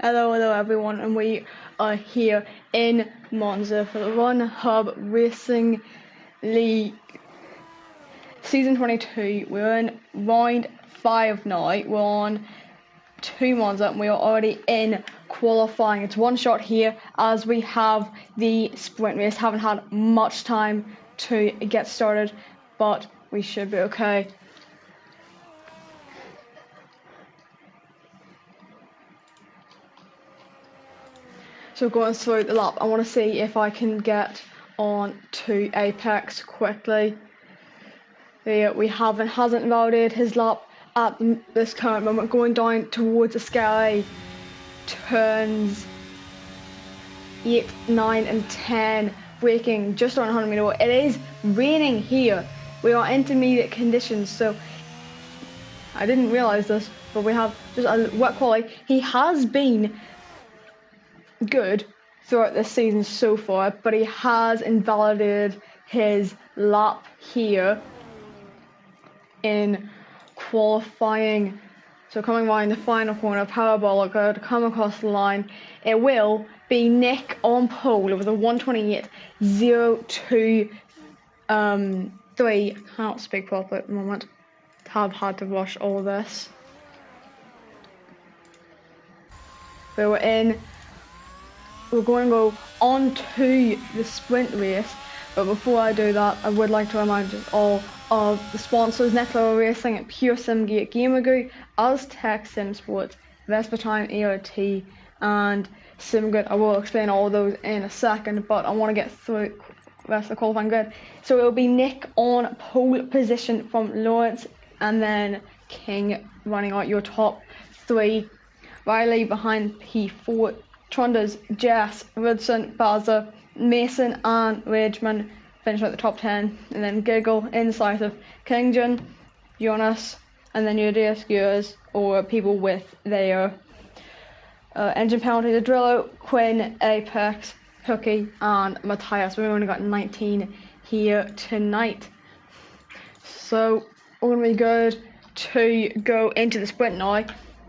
Hello everyone, and we are here in Monza for the Run Hub Racing League Season 22. We're in round 5 now. We're on to Monza and we are already in qualifying. It's one shot here as we have the sprint race. Haven't had much time to get started, but we should be okay. So going through the lap, I want to see if I can get on to Apex quickly. We hasn't validated his lap at this current moment. Going down towards the sky, turns 8, 9 and 10, braking just on 100 meter. It is raining here. We are intermediate conditions, so I didn't realise this, but we have just a wet quality. He has been good throughout this season so far, but he has invalidated his lap here in qualifying. So coming around the final corner, parabolic to come across the line, it will be Nick on pole with a 1:28.02. 3. I cannot speak properly at the moment. Have had to rush all this. We're going to go on to the sprint race, but before I do that, I would like to remind you all of the sponsors: Next Level Racing, Pure Simgate, Gamergoo, Aztec Sim Sports, Vespertime, ERT, and Simgrid. I will explain all of those in a second, but I want to get through the rest of the qualifying grid. So it will be Nick on pole position from Lawrence, and then King running out your top 3. Riley behind P4. Trunders, Jess, Rudson, Baza, Mason and Rageman finishing at the top 10, and then Giggle inside of Kington, Jonas, and then your DSQs or people with their engine penalty: the Drillo, Quinn, Apex, Hooky and Matthias. We've only got 19 here tonight, so we're going to be good to go into the sprint now.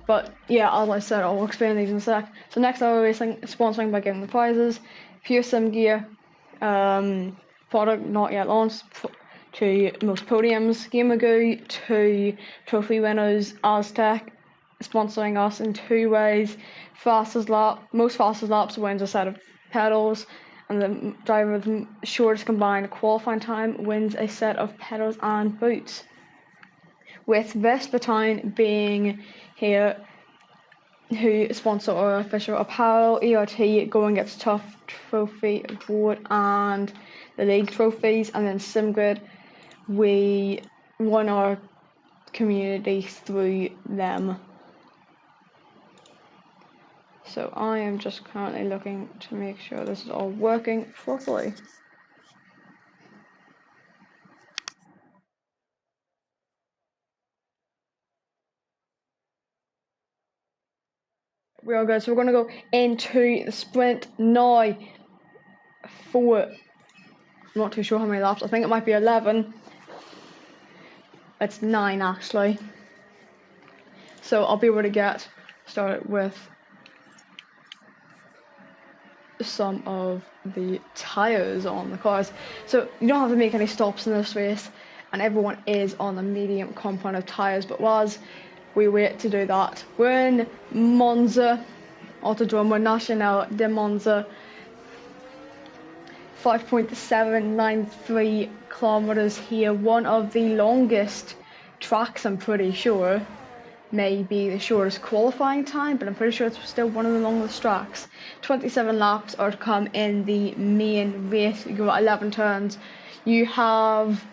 But yeah, as I said, I'll explain these in a sec. So Next Level Racing, sponsoring by giving the prizes. Pure Sim Gear, product not yet launched, to most podiums. Gamergoo, to trophy winners. Aztec, sponsoring us in 2 ways. Most fastest laps wins a set of pedals, and the driver with the shortest combined qualifying time wins a set of pedals and boots. With Vespertine being here, who sponsor our official apparel. ERT, Going Gets Tough Trophy Award and the league trophies, and then Simgrid, we won our community through them. So I am just currently looking to make sure this is all working properly. We are good, so we're going to go into the sprint now for, I'm not too sure how many laps, I think it might be 11, it's 9 actually. So I'll be able to get started with some of the tyres on the cars. So you don't have to make any stops in this race, and everyone is on the medium compound of tyres, but whilst we wait to do that, we're in Monza, Autodromo Nacional de Monza, 5.793 kilometers here. One of the longest tracks, I'm pretty sure. Maybe the shortest qualifying time, but I'm pretty sure it's still one of the longest tracks. 27 laps are to come in the main race. You've got 11 turns. You have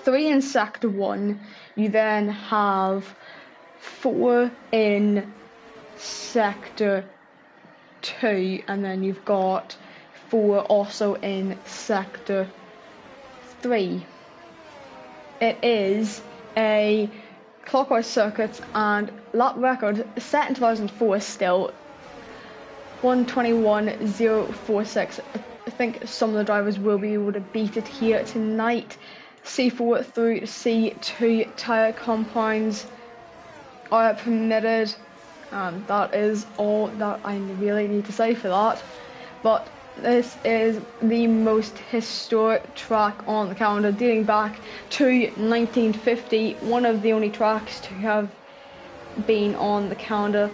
3 in sector 1. You then have 4 in sector 2, and then you've got 4 also in sector 3. It is a clockwise circuit, and lap record set in 2004 still 1:21.046. I think some of the drivers will be able to beat it here tonight. C4 through C2 tyre compounds are permitted, And that is all that I really need to say for that. But this is the most historic track on the calendar, dating back to 1950, one of the only tracks to have been on the calendar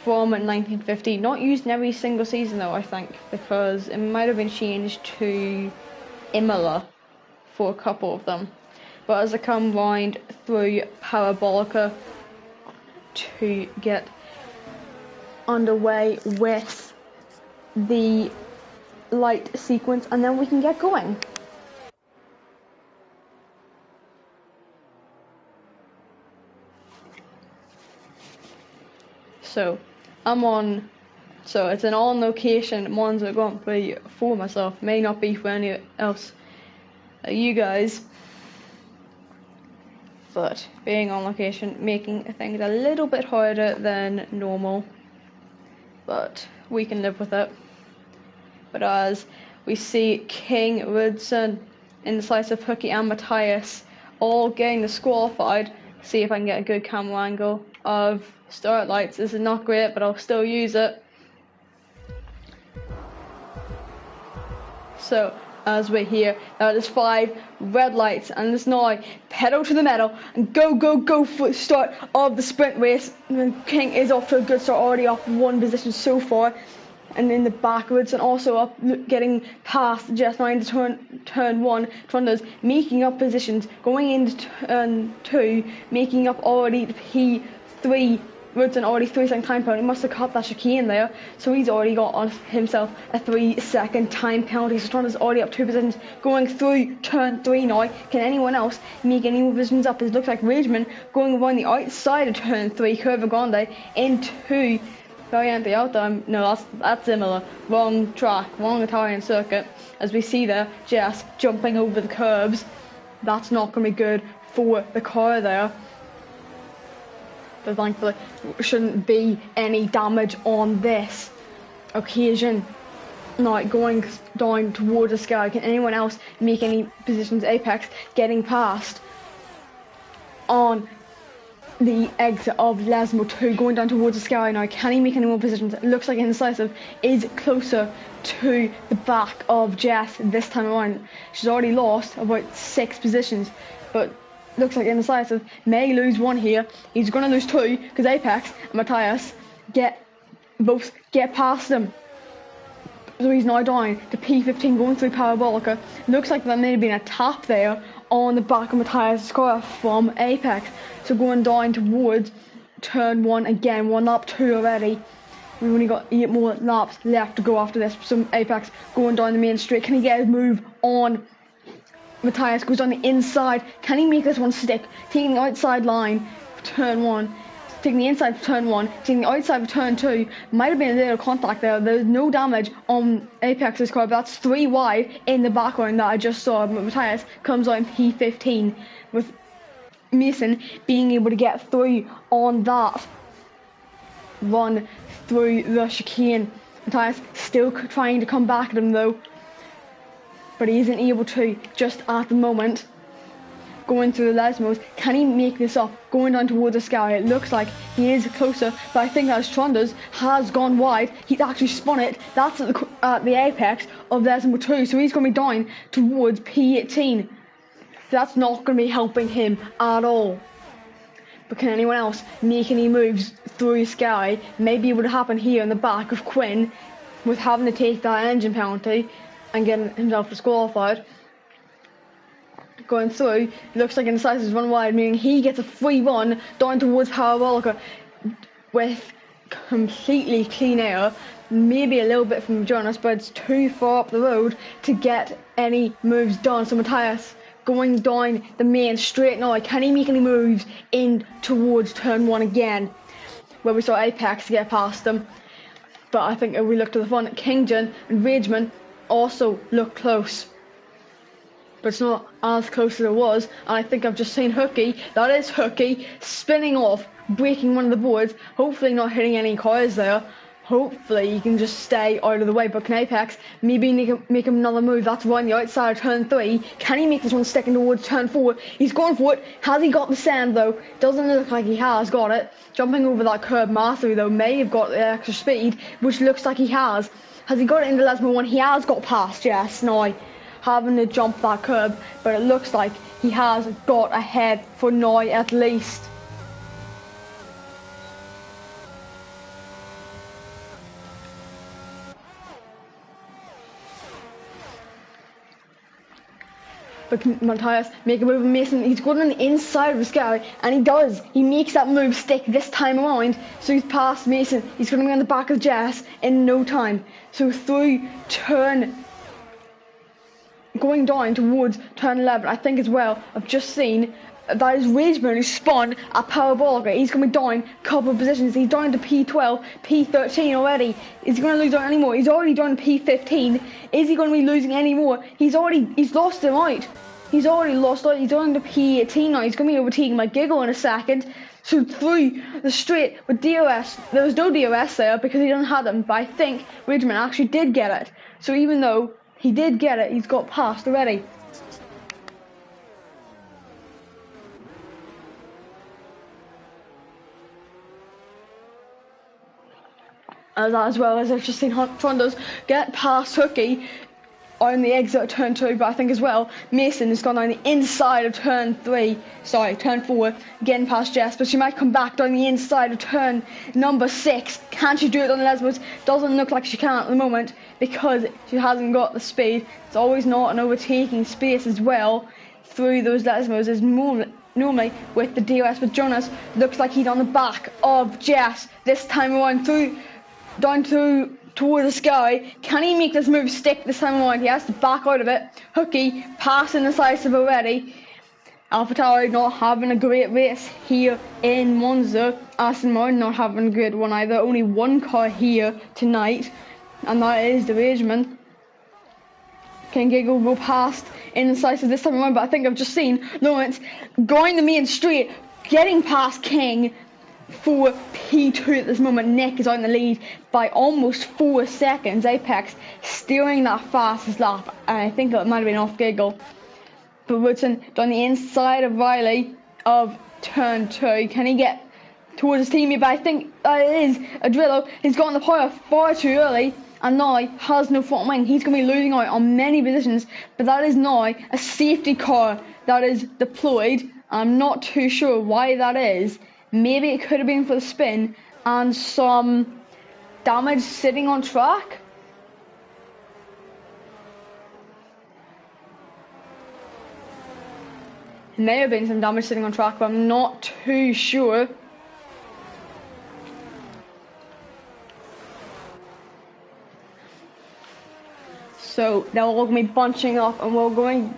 from 1950. Not used in every single season though, I think, because it might have been changed to Imola for a couple of them. But as I combined through Parabolica to get underway with the light sequence, and then we can get going. So it's an on location Monza Grand Prix for myself, may not be for any else you guys, but being on location making things a little bit harder than normal, but we can live with it. But as we see King, Woodson, in the slice of Hooky and Matthias all getting disqualified. See if I can get a good camera angle of start lights. This is not great, but I'll still use it. So as we're here, now there's 5 red lights, and there's now pedal to the metal and go for the start of the sprint race. And King is off to a good start, already up 1 position so far, and in the backwards, and also up, getting past just now into turn 1. Trondo's making up positions, going into turn 2, making up already the P3. Woodson already 3-second time penalty. He must have caught that chicane there, so he's already got on himself a 3-second time penalty. So Trondo's already up 2 positions, going through turn 3 now. Can anyone else make any more positions up? It looks like Rageman going around the outside of turn 3, Curva Grande into Variante Alta. No, that's Imola. Wrong track, wrong Italian circuit. As we see there, Jess jumping over the curbs. That's not going to be good for the car there. But thankfully, shouldn't be any damage on this occasion. Now, going down towards the sky. Can anyone else make any positions? Apex getting past on the exit of Lesmo 2, going down towards the sky now. Can he make any more positions? It looks like Indecisive is closer to the back of Jess this time around. She's already lost about 6 positions, but looks like Indecisive may lose 1 here. He's going to lose 2 because Apex and Matthias both get past him. So he's now down to P15 going through Parabolica. Looks like there may have been a tap there on the back of Matthias' car from Apex. So going down towards turn 1 again, 1 lap 2 already. We've only got 8 more laps left to go after this. So Apex going down the main straight. Can he get his move on? Matthias goes on the inside. Can he make this one stick? Taking the outside line for turn 1. Taking the inside for turn 1. Taking the outside for turn 2. Might have been a little contact there. There's no damage on Apex's car. But that's 3 wide in the background that I just saw. But Matthias comes on P15 with Mason being able to get through on that run through the chicane. Matthias still trying to come back at him though, but he isn't able to just at the moment. Going through the Lesmos, can he make this up? Going down towards the sky, it looks like he is closer, but I think as Trondo's has gone wide, he's actually spun it. That's at the apex of Lesmo 2, so he's going to be down towards P18. That's not going to be helping him at all. But can anyone else make any moves through Sky? Maybe it would happen here in the back of Quinn with having to take that engine penalty and getting himself disqualified. Going through, it looks like Indecisive run wide, meaning he gets a free run down towards Parabolica with completely clean air. Maybe a little bit from Jonas, but it's too far up the road to get any moves done. So Matthias going down the main straight now. Can he make any moves in towards turn 1 again, where we saw Apex get past them? But I think if we look to the front, Kington and Rageman also look close, but it's not as close as it was. And I think I've just seen Hooky, that is Hooky, spinning off, breaking one of the boards, hopefully not hitting any cars there. hopefully he can just stay out of the way. But can Apex maybe make him another move? That's right on the outside of turn 3. Can he make this one sticking towards turn 4? He's going for it. Has he got the sand though? Doesn't look like he has got it. Jumping over that curb mastery though may have got the extra speed, which looks like he has. Has he got it into Lesmo 1? He has got past, yes, now having to jump that curb, but it looks like he has got ahead for now at least. But Matthias make a move on Mason. He's going on the inside of the sky, and he does. He makes that move stick this time around. So he's past Mason. He's going to be on the back of Jess in no time. So through turn, going down towards turn 11, I think as well, I've just seen that is Rageman who spun a Parabolica. He's going to be down a couple of positions. He's down to P12, P13 already. Is he going to lose out anymore? He's already down to P15. Is he going to be losing any more? He's lost him out. He's already lost out. He's down to P18 now. He's going to be overtaking my Giggle in a second. So through the straight with DOS, there was no DOS there because he didn't have them. But I think Rageman actually did get it. So even though he did get it, he's got past already. As well as I've just seen Trondos get past Hooky on the exit of turn 2, but I think as well Mason has gone down the inside of turn 4, getting past Jess, but she might come back down the inside of turn number 6. Can she do it on the Lesmos? Doesn't look like she can at the moment because she hasn't got the speed. It's always not an overtaking space as well through those Lesmos as normally with the DOS, but Jonas looks like he's on the back of Jess this time around down toward the sky. Can he make this move stick this time around? He has to back out of it. Hooky passing decisive already. AlphaTauri not having a great race here in Monza. Aston Martin not having a good one either. Only one car here tonight, and that is the Rageman. Can Giggle go past indecisive this time around? But I think I've just seen Lawrence going the main straight, getting past King for P2 at this moment. Nick is on the lead by almost 4 seconds. Apex steering that fastest lap, and I think it might have been off Giggle. But Woodson down the inside of Riley of turn 2. Can he get towards his teammate? But I think that is Adrillo. He's gotten the power far too early and now has no front wing. He's going to be losing out on many positions, but that is now a safety car that is deployed. I'm not too sure why that is. Maybe it could have been for the spin and some damage sitting on track. It may have been some damage sitting on track, but I'm not too sure. So they're all going to be bunching up and we're going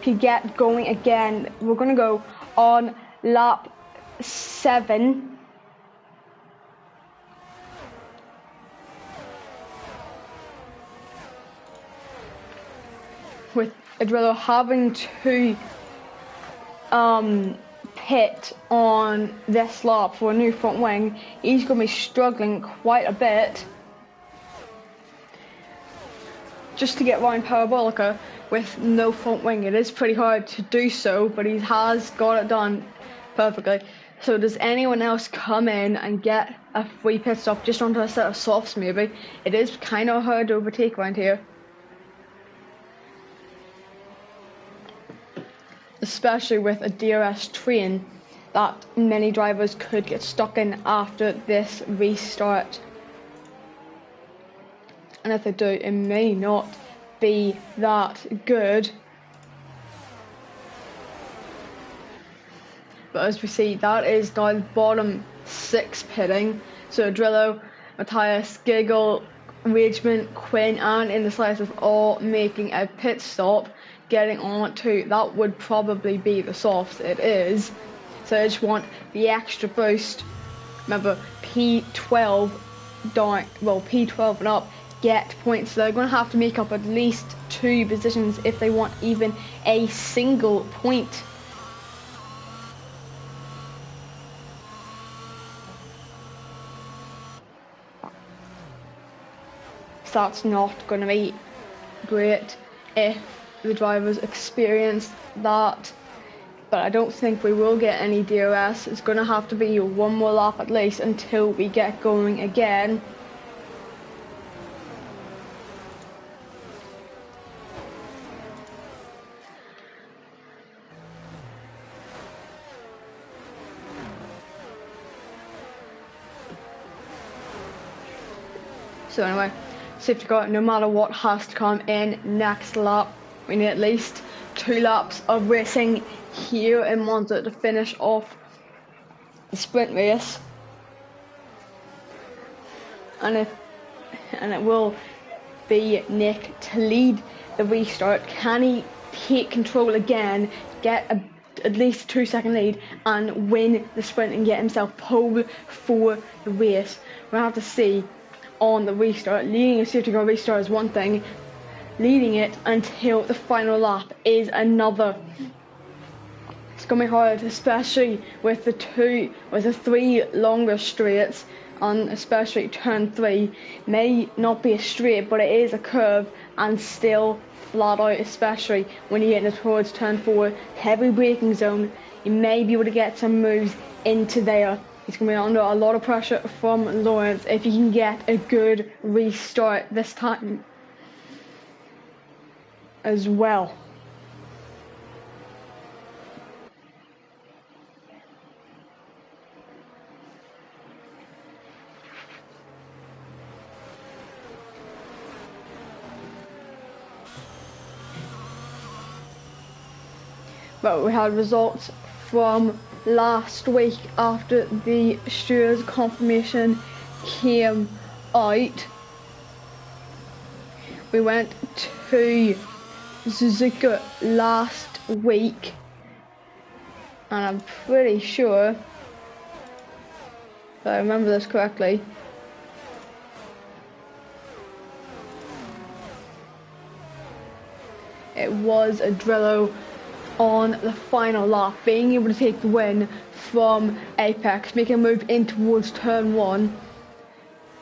to get going again. We're going to go on lap 7. With Adrillo having to pit on this lap for a new front wing, he's going to be struggling quite a bit just to get round Parabolica with no front wing. It is pretty hard to do so, but he has got it done perfectly. So does anyone else come in and get a free pit stop just onto a set of softs maybe? It is kind of hard to overtake around here, especially with a DRS train that many drivers could get stuck in after this restart. And if they do, it may not be that good. But as we see, that is now the bottom 6 pitting. So Drillo, Matthias, Giggle, Rageman, Quinn and Indecisive all making a pit stop, getting on to, that would probably be the softs. It is. So I just want the extra boost. Remember, P12 down, well, P12 and up get points. So they're going to have to make up at least 2 positions if they want even a single point. So that's not going to be great if the drivers experience that. But I don't think we will get any DRS. It's going to have to be one more lap at least until we get going again. So anyway, safety car, no matter what, has to come in next lap. We need at least 2 laps of racing here in Monza to finish off the sprint race. And it will be Nick to lead the restart. Can he take control again, get at least a 2-second lead and win the sprint and get himself pole for the race? We'll have to see on the restart. Leading a safety car restart is one thing, leading it until the final lap is another. It's going to be hard, especially with the 3 longer straights, and especially turn 3 may not be a straight, but it is a curve and still flat out, especially when you're getting towards turn 4, heavy braking zone. You may be able to get some moves into there. He's going to be under a lot of pressure from Lawrence if he can get a good restart this time as well. But we had results from last week after the stewards confirmation came out. We went to Suzuka last week, and I'm pretty sure, if I remember this correctly, it was a Drillo on the final lap, being able to take the win from Apex, making a move in towards turn 1,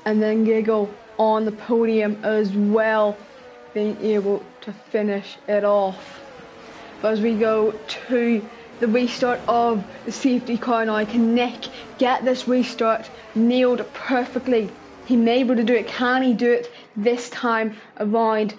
and then Giggle on the podium as well, being able to finish it off. But as we go to the restart of the safety car now, can Nick get this restart nailed perfectly? He may be able to do it. Can he do it this time around?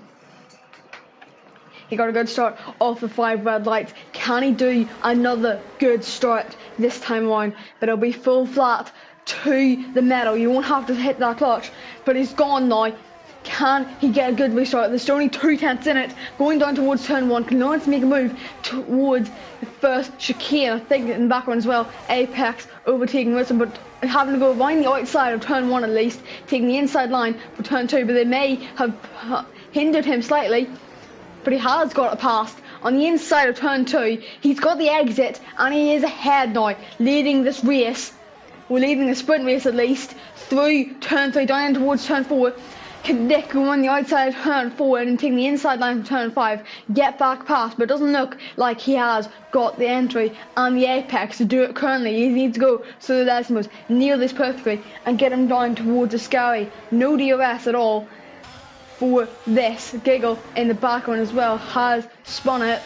He got a good start off the 5 red lights. Can he do another good start this time around? But it'll be full flat to the metal. You won't have to hit that clutch, but he's gone now. Can he get a good restart? There's only 2 tenths in it. Going down towards turn 1. Can Lawrence make a move towards the first chicane? I think in the background as well. Apex overtaking Wilson, but having to go around the outside of turn 1 at least, taking the inside line for turn 2. But they may have hindered him slightly. But he has got it past on the inside of turn 2. He's got the exit and he is ahead now, leading this race. We're leading the sprint race at least through turn 3 down towards turn 4. Can Nick go on the outside of turn 4 and take the inside line from turn 5, get back past? But it doesn't look like he has got the entry and the apex to do it currently. He needs to go through the decimals, nail this perfectly and get him down towards the Scary. No DRS at all for this. Giggle in the background as well has spun it.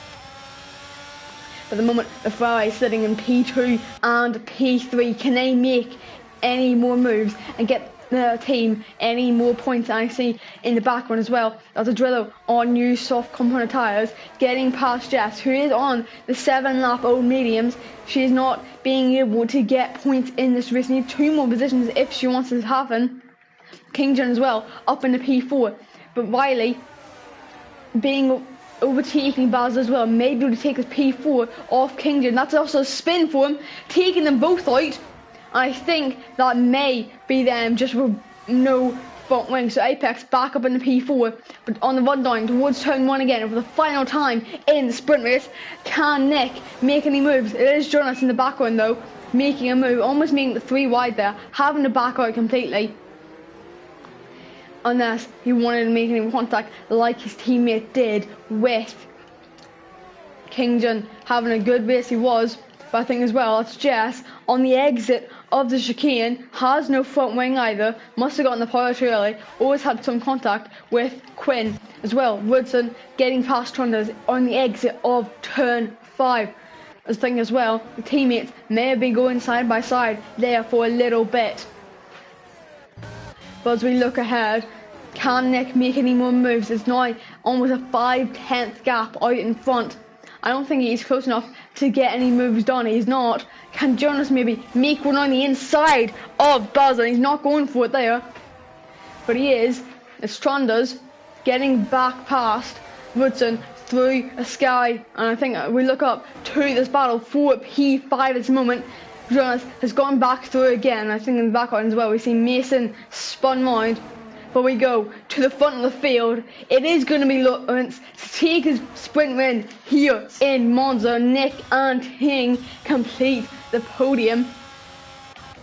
At the moment, the Ferrari is sitting in P2 and P3. Can they make any more moves and get the team any more points? I see in the background as well, there's a Drillo on new soft component tyres, getting past Jess, who is on the 7-lap old mediums. She is not being able to get points in this race. Need 2 more positions if she wants it to happen. Kingdom as well, up in the P4. But Riley being overtaking Baz as well, may be able to take his P4 off Kingdom. That's also a spin for him, taking them both out. I think that may be them just with no front wing. So Apex back up in the P4, but on the run down towards turn 1 again. And for the final time in the sprint race, can Nick make any moves? It is Jonas in the background though, making a move, almost making the 3 wide there, having to back out completely. Unless he wanted to make any contact like his teammate did with Kingdon. Having a good race he was, but I think as well it's Jess on the exit of the chicane, has no front wing either, must have gotten the power too early, always had some contact with Quinn as well. Woodson getting past Trunders on the exit of turn 5. As thing as well, the teammates may have been going side by side there for a little bit. But as we look ahead, can Nick make any more moves? It's now almost a 5/10 gap out in front. I don't think he's close enough to get any moves done. He's not. Can Jonas maybe make one on the inside of Buzzer? He's not going for it there. But he is. It's Trunders getting back past Woodson through a sky. And I think we look up to this battle for P5 at this moment. Jonas has gone back through again. I think in the background as well we see Mason spun round. But we go to the front of the field. It is going to be Lawrence to take his sprint win here in Monza. Nick and Ting complete the podium.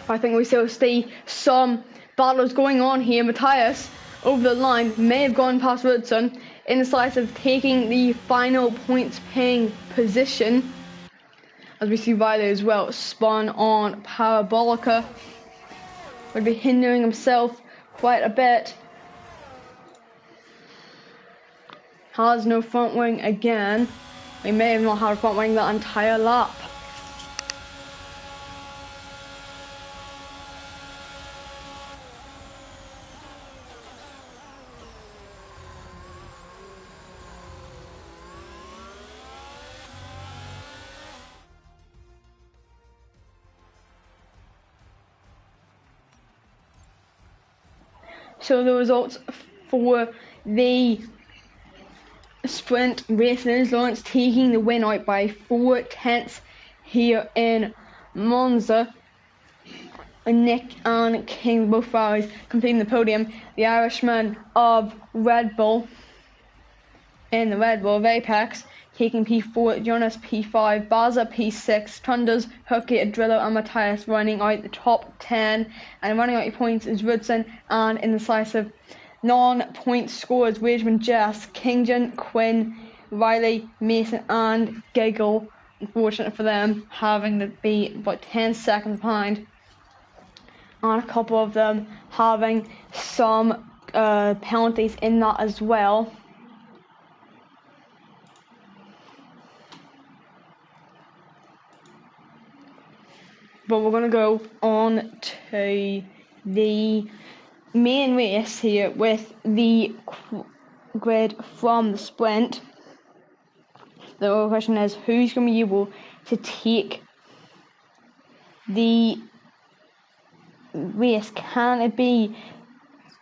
I think we still see some battles going on here. Matthias over the line may have gone past Woodson in the slice of taking the final points paying position. As we see Riley as well spun on Parabolica. Would be hindering himself quite a bit. Has no front wing again. We may have not had a front wing that entire lap. So the results for the sprint race is Lawrence taking the win out by 4/10 here in Monza. And Nick and King both Ferraris completing the podium. The Irishman of Red Bull in the Red Bull of Apex taking P4, Jonas P5, Baza P6, Trunders, Hooky, Adrillo and Matthias running out the top 10. And running out your points is Woodson, and in the slice of non-point scores, Wageman, Jess, Kington, Quinn, Riley, Mason and Giggle. Unfortunate for them, having to be about 10 seconds behind. And a couple of them having some penalties in that as well. But we're going to go on to the main race here with the grid from the sprint. The real question is, who's going to be able to take the race? Can it be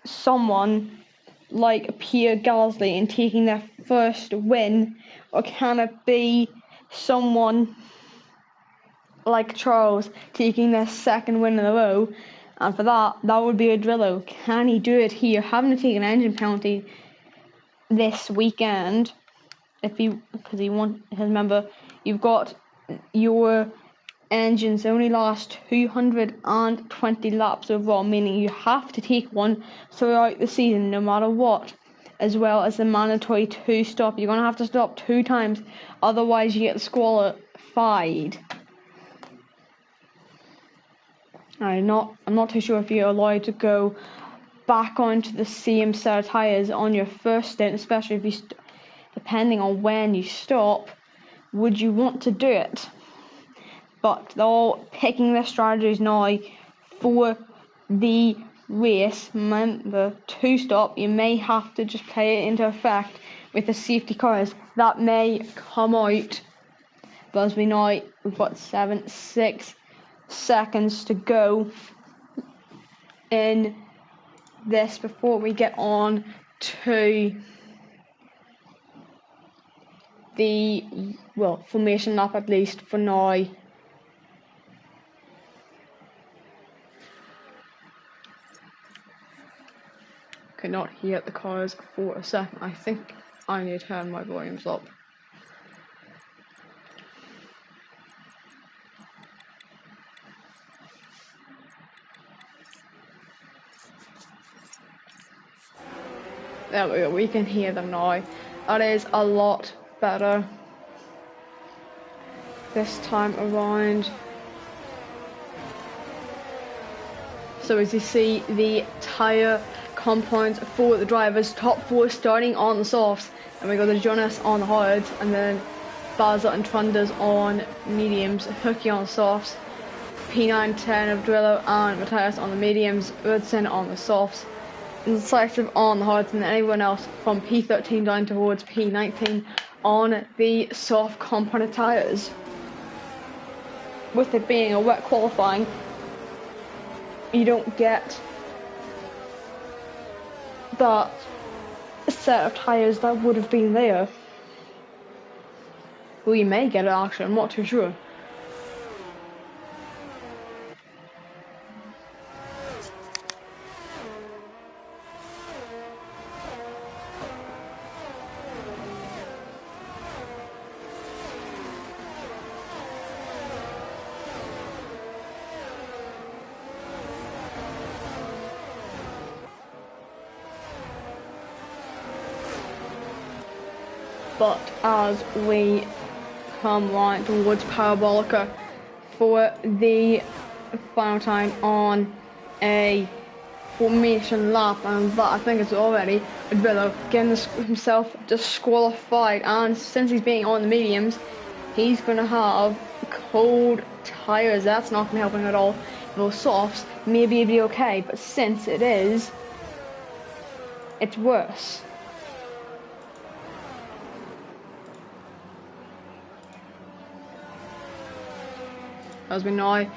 someone like Pierre Gasly in taking their first win, or can it be someone like Charles taking their second win in a row? And for that would be Adrillo. Can he do it here, having to take an engine penalty this weekend? Because he wants, remember, you've got your engines only last 220 laps overall, meaning you have to take one throughout the season no matter what, as well as the mandatory 2 stop. You're going to have to stop 2 times, otherwise you get disqualified. I'm not too sure if you're allowed to go back onto the same set of tyres on your first stint, especially if you depending on when you stop, would you want to do it? But they're all picking their strategies now for the race. Remember, 2 stop, you may have to just play it into effect with the safety cars that may come out. But as we know, we've got 6 seconds to go in this before we get on to the formation lap, at least for now. Could not hear the cars for a second. I think I need to turn my volumes up. There we go, we can hear them now. That is a lot better this time around. So as you see, the tyre compounds for the drivers, top 4 starting on the softs, and we got the Jonas on the hards, and then Baza and Trunders on mediums, Hooky on softs, P9, 10 of Drillo and Matthias on the mediums, Udson on the softs, Decisive on the hards, and then anyone else from P13 down towards P19 on the soft compounded tyres. With it being a wet qualifying, you don't get that set of tyres that would have been there. Well, you may get it actually, I'm not too sure. But as we come right towards Parabolica for the final time on a formation lap, and that I think is already Advillo getting himself disqualified, and since he's being on the mediums, he's going to have cold tyres. That's not going to help him at all. Those softs, maybe it'd be okay, but since it is, it's worse. As we now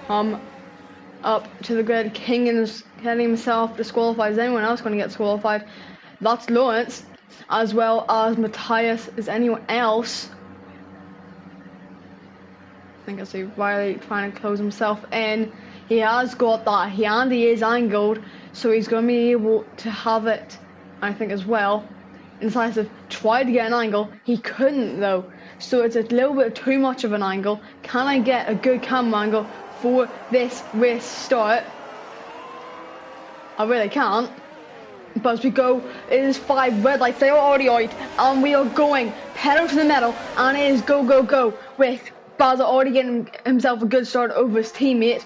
come up to the grid, King is getting himself disqualified. Is anyone else going to get disqualified? That's Lawrence, as well as Matthias. Is anyone else? I think I see Riley trying to close himself in. He has got that, and he is angled, so he's going to be able to have it, I think, as well. Decisive tried to get an angle, he couldn't though, so it's a little bit too much of an angle. Can I get a good camera angle for this race start? I really can't. But as we go, it is 5 red lights, they are already out, and we are going pedal to the metal, and it is go go go, with Baza already getting himself a good start over his teammate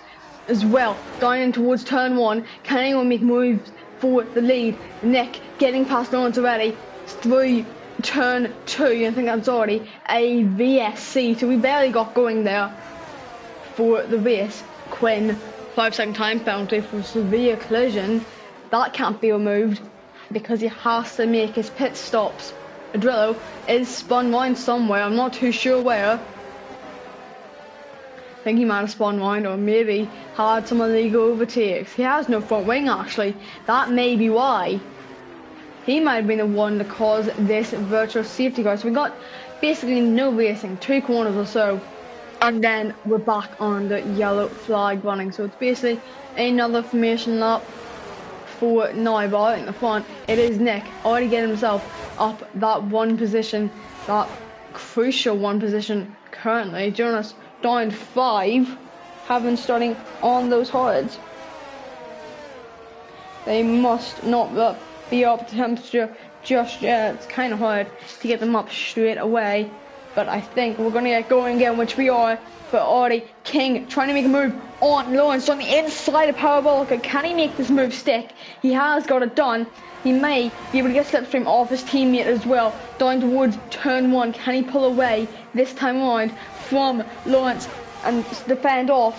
as well. Down in towards turn 1, can anyone make moves for the lead? Nick getting past Lawrence already through turn 2, I think that's already a VSC, so we barely got going there for the race. Quinn, 5-second time penalty for severe collision. That can't be removed because he has to make his pit stops. Adrillo is spun round somewhere, I'm not too sure where. I think he might have spun round, or maybe had some illegal overtakes. He has no front wing actually, that may be why. He might have been the one to cause this virtual safety car. So we got basically no racing, 2 corners or so, and then we're back on the yellow flag running. So it's basically another formation lap for now, but out in the front, it is Nick already getting himself up that one position, that crucial one position currently. Jonas down 5, having starting on those hards. They must not be up to temperature just yet. It's kind of hard to get them up straight away, but I think we're going to get going again, which we are. But already King trying to make a move on Lawrence on the inside of Parabolica. Can he make this move stick? He has got it done. He may be able to get slipstream off his teammate as well. Down towards turn 1, can he pull away this time around from Lawrence and defend off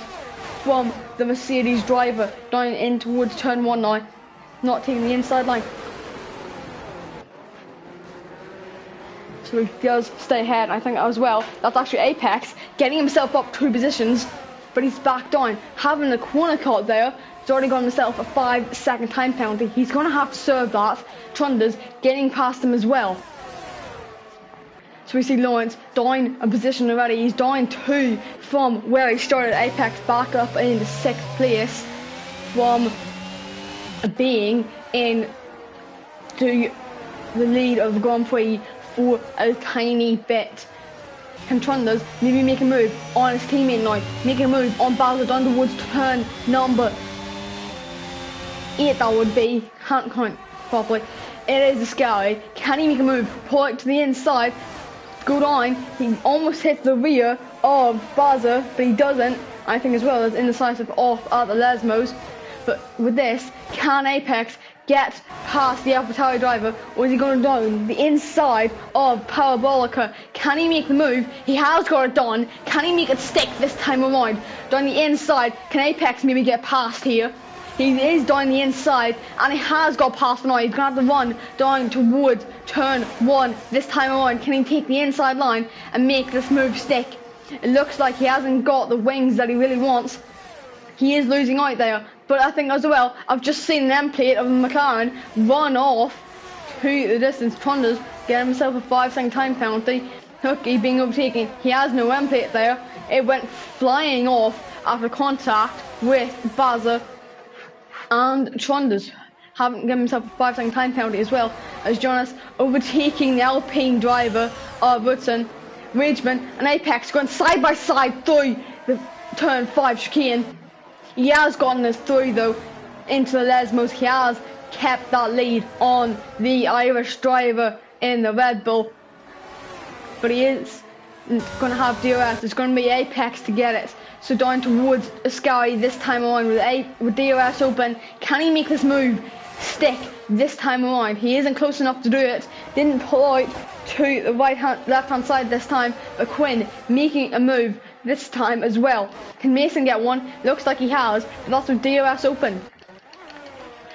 from the Mercedes driver? Down in towards turn 1 now, not taking the inside line. So he does stay ahead, I think, as well. That's actually Apex getting himself up 2 positions, but he's back down, having the corner caught there. He's already got himself a 5-second time penalty. He's going to have to serve that. Trunders getting past him as well. So we see Lawrence down a position already. He's down 2 from where he started. Apex back up in the 6th place from being in to the lead of the Grand Prix for a tiny bit. Can Trunders maybe make a move on his teammate now? Make a move on Bowser down towards turn number 8, that would be. Can't count properly. It is a Scally. Can he make a move? Pull out to the inside. Go down. He almost hits the rear of Bowser, but he doesn't. I think as well as indecisive off at the Lesmos. But with this, can Apex get past the AlphaTauri driver, or is he going to down the inside of Parabolica? Can he make the move? He has got it done. Can he make it stick this time around? Down the inside, can Apex maybe get past here? He is down the inside, and he has got past now. He's going to have to run down towards turn 1 this time around. Can he take the inside line and make this move stick? It looks like he hasn't got the wings that he really wants. He is losing out there, but I think as well, I've just seen the end plate of McLaren run off to the distance. Trondas getting himself a 5-second time penalty. Hooky being overtaken. He has no end plate there. It went flying off after contact with Baza, and Trondas haven't given himself a 5-second time penalty as well, as Jonas overtaking the Alpine driver of Woodson. Ridgeman and Apex going side by side through the turn 5 chicane. He has gotten us through though into the Lesmos. He has kept that lead on the Irish driver in the Red Bull, but he is going to have DRS. It's going to be Apex to get it. So down towards Sky this time around with DRS open. Can he make this move stick this time around? He isn't close enough to do it. Didn't pull out to the left hand side this time, but Quinn making a move this time as well. Can Mason get one? Looks like he has, but that's with DRS open.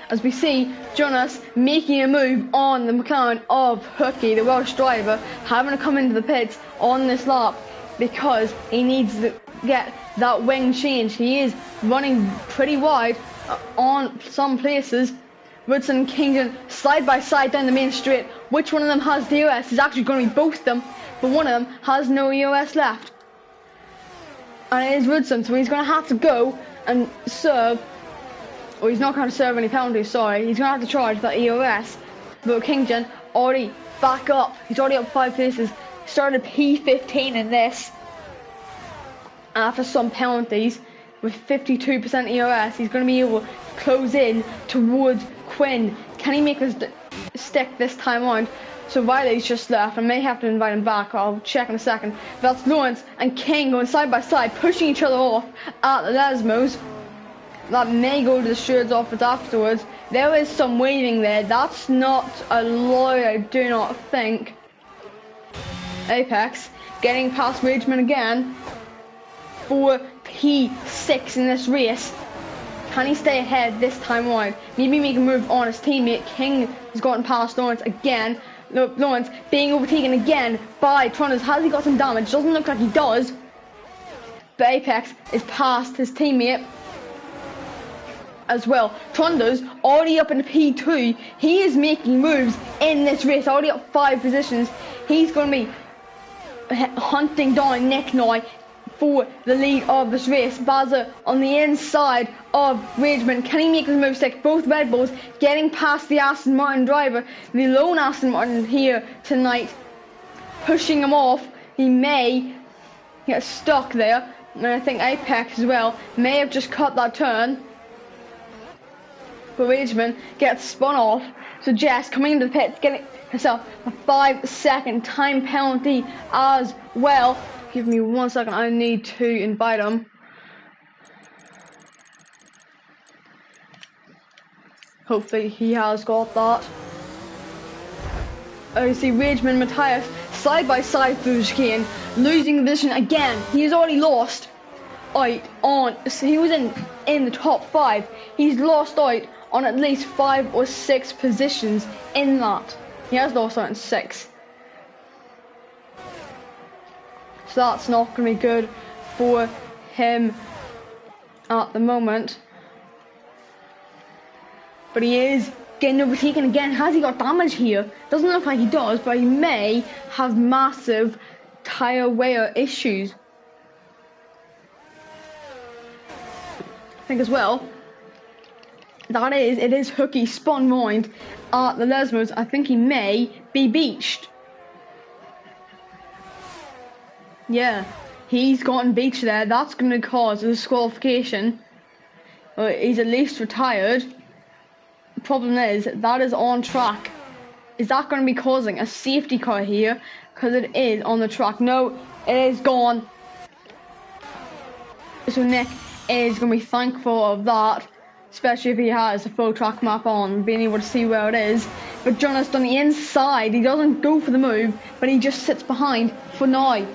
As we see Jonas making a move on the McLaren of Hooky, the Welsh driver, having to come into the pits on this lap because he needs to get that wing change. He is running pretty wide on some places. Woodson and Kingdon side by side down the main straight. Which one of them has DRS? It's actually going to be both of them, but one of them has no EOS left. And it is Woodson, so he's going to have to go and serve. Well, he's not going to serve any penalties, sorry. He's going to have to charge that EOS. But Kingdon already back up. He's already up 5 places. Started P15 in this. After some penalties, with 52% EOS, he's going to be able to close in towards Quinn. Can he make us stick this time on? So Riley's just left. I may have to invite him back. I'll check in a second. That's Lawrence and King going side by side, pushing each other off at the Lesmos. That may go to the Sherds office afterwards. There is some waving there. That's not a lawyer, I do not think. Apex getting past Ridgeman again for P6 in this race. Can he stay ahead this time around? Maybe make a move on his teammate. King has gotten past Lawrence again. Lawrence being overtaken again by Trondas. Has he got some damage? Doesn't look like he does. But Apex is past his teammate as well. Trondas already up in P2. He is making moves in this race. Already up 5 positions. He's going to be hunting down Nick now for the lead of this race. Baza on the inside of Ridgeman. Can he make his move stick? Both Red Bulls getting past the Aston Martin driver. The lone Aston Martin here tonight, pushing him off. He may get stuck there. And I think Apex as well may have just cut that turn. But Ridgeman gets spun off. So Jess coming into the pits, getting herself a 5-second time penalty as well. Give me 1 second, I need to invite him. Hopefully he has got that. Oh, you see Ridgeman, Matthias side by side through the chicane, losing the position again. He has already lost out on, so he was in the top 5. He's lost out on at least 5 or 6 positions in that. He has lost out on 6. So that's not going to be good for him at the moment. But he is getting overtaken again. Has he got damage here? Doesn't look like he does, but he may have massive tyre wear issues. I think as well, it is Hooky spun round at the Lesmos. I think he may be beached. Yeah, he's gotten beached there. That's going to cause a disqualification. He's at least retired. The problem is, that is on track. Is that going to be causing a safety car here? Because it is on the track. No, it is gone. So Nick is going to be thankful of that. especially if he has a full track map on, being able to see where it is. But Jonas on the inside, he doesn't go for the move, but he just sits behind for now.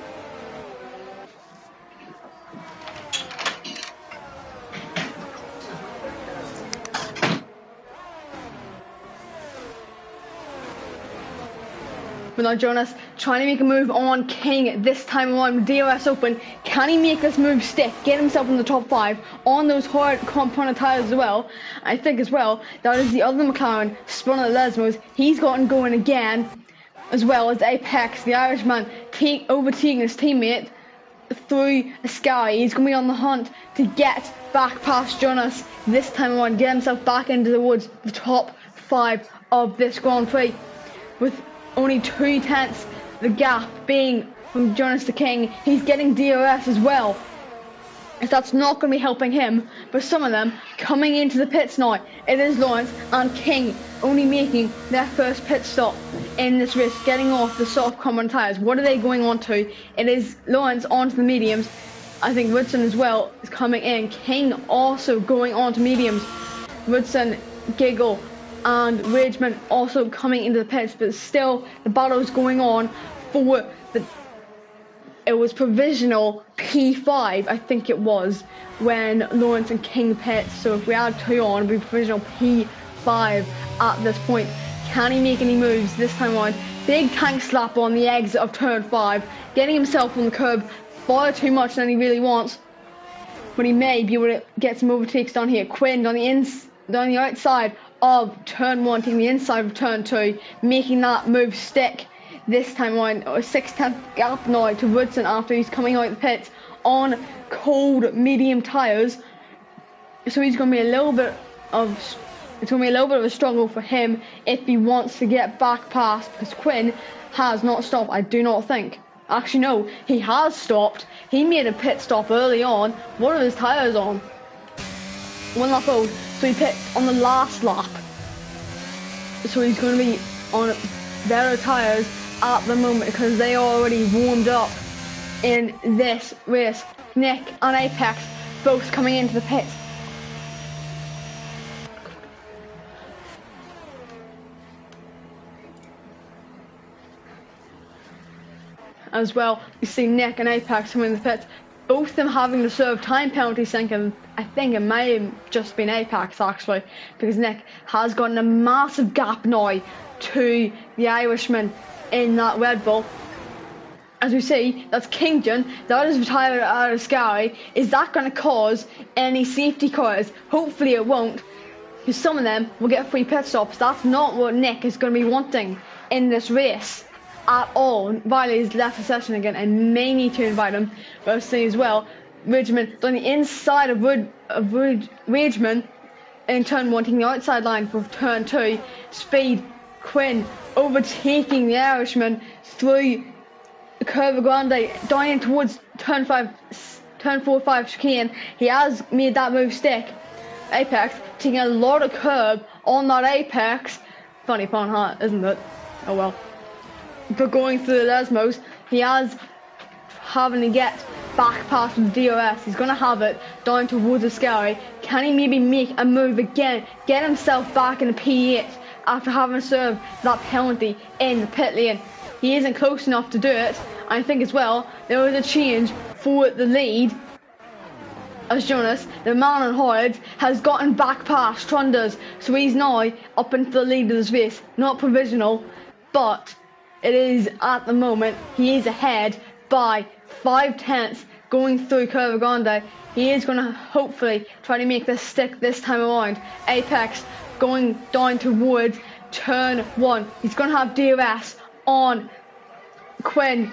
But now Jonas trying to make a move on King this time around with DRS open. Can he make this move stick? Get himself in the top 5 on those hard component tires as well. I think as well, that is the other McLaren spun at Lesmos. He's gotten going again, as well as Apex, the Irishman, overtaking his teammate through the sky. He's going to be on the hunt to get back past Jonas this time around, get himself back into the woods, the top 5 of this Grand Prix. With only 2 tenths the gap being from Jonas to King, he's getting DRS as well. If that's not going to be helping him, but some of them coming into the pits now. It is Lawrence and King only making their first pit stop in this race, getting off the soft common tyres. What are they going on to? It is Lawrence onto the mediums. I think Woodson as well is coming in. King also going on to mediums. Woodson, Giggle and Rageman also coming into the pits, but still the battle is going on for the... It was provisional P5, I think it was, when Lawrence and King pit. So if we add 2 on, it'll be provisional P5 at this point. Can he make any moves this time around? Big tank slap on the exit of turn 5, getting himself on the curb far too much than he really wants. But he may be able to get some overtakes down here. Quinn on the outside of turn 1, taking the inside of turn 2, making that move stick. This time around, a 6/10 gap now to Woodson after he's coming out the pits on cold medium tyres. So he's going to be a little bit of a struggle for him if he wants to get back past, because Quinn has not stopped, I do not think. Actually no, he has stopped. He made a pit stop early on. What are his tyres on? 1 lap old, so he pit on the last lap. So he's going to be on better tyres at the moment because they already warmed up in this race. Nick and Apex both coming into the pits. As well, you see Nick and Apex coming in the pits. Both of them having to serve time penalties, thinking, I think it may have just been Apex actually, because Nick has gotten a massive gap now to the Irishman in that Red Bull. As we see, that's Kingdon, that is retired out of Sky. Is that going to cause any safety cars? Hopefully it won't, because some of them will get free pit stops. That's not what Nick is going to be wanting in this race at all. Viley's left the session again and may need to invite him. But I'll say as well, Ridgeman on the inside of Ridgeman in turn 1, taking the outside line for turn 2. Speed, Quinn overtaking the Irishman through the Curva Grande down in towards turn 4-5 chicane. He has made that move stick. Apex taking a lot of curb on that Apex. Funny pun, huh? Isn't it? Oh well. But going through the Lesmos, he has having to get back past with DRS. He's going to have it down towards the Sky. Can he maybe make a move again, get himself back in the P8 after having served that penalty in the pit lane? He isn't close enough to do it. I think as well, there was a change for the lead, as Jonas, the man on Howard, has gotten back past Trunders. So he's now up into the lead of this race. Not provisional, but it is at the moment, he is ahead by 5/10 going through Curva Grande. He is going to hopefully try to make this stick this time around. Apex going down towards turn 1. He's going to have DRS on Quinn.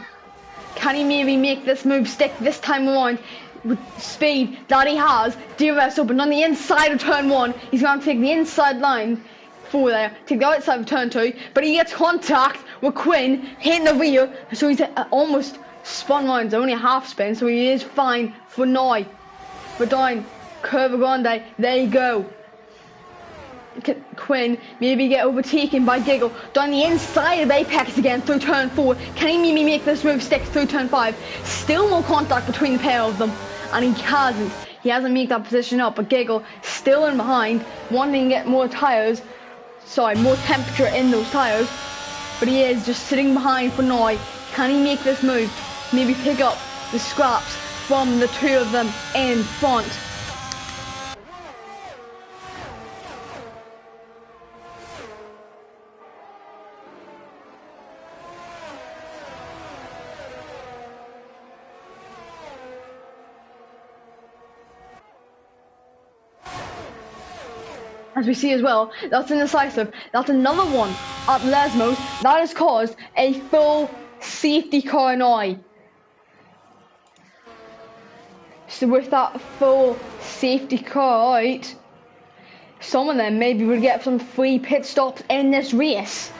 Can he maybe make this move stick this time around? With speed that he has, DRS open on the inside of turn 1. He's going to take the inside line for there, take the outside of turn 2, but he gets contact with Quinn, hitting the rear, so he's almost spun round. It's only a half spin, so he is fine for now. But down Curva Grande, there you go. Quinn maybe get overtaken by Giggle down the inside of Apex again through turn 4. Can he maybe make this move stick through turn 5? Still no contact between the pair of them, and he hasn't. He hasn't made that position up, but Giggle still in behind, wanting to get more tyres. Sorry, more temperature in those tyres. But he is just sitting behind for now. Can he make this move? Maybe pick up the scraps from the two of them in front. As we see as well, that's indecisive. That's another one at Lesmos. That has caused a full safety car now. So with that full safety car out, some of them maybe would get some free pit stops in this race.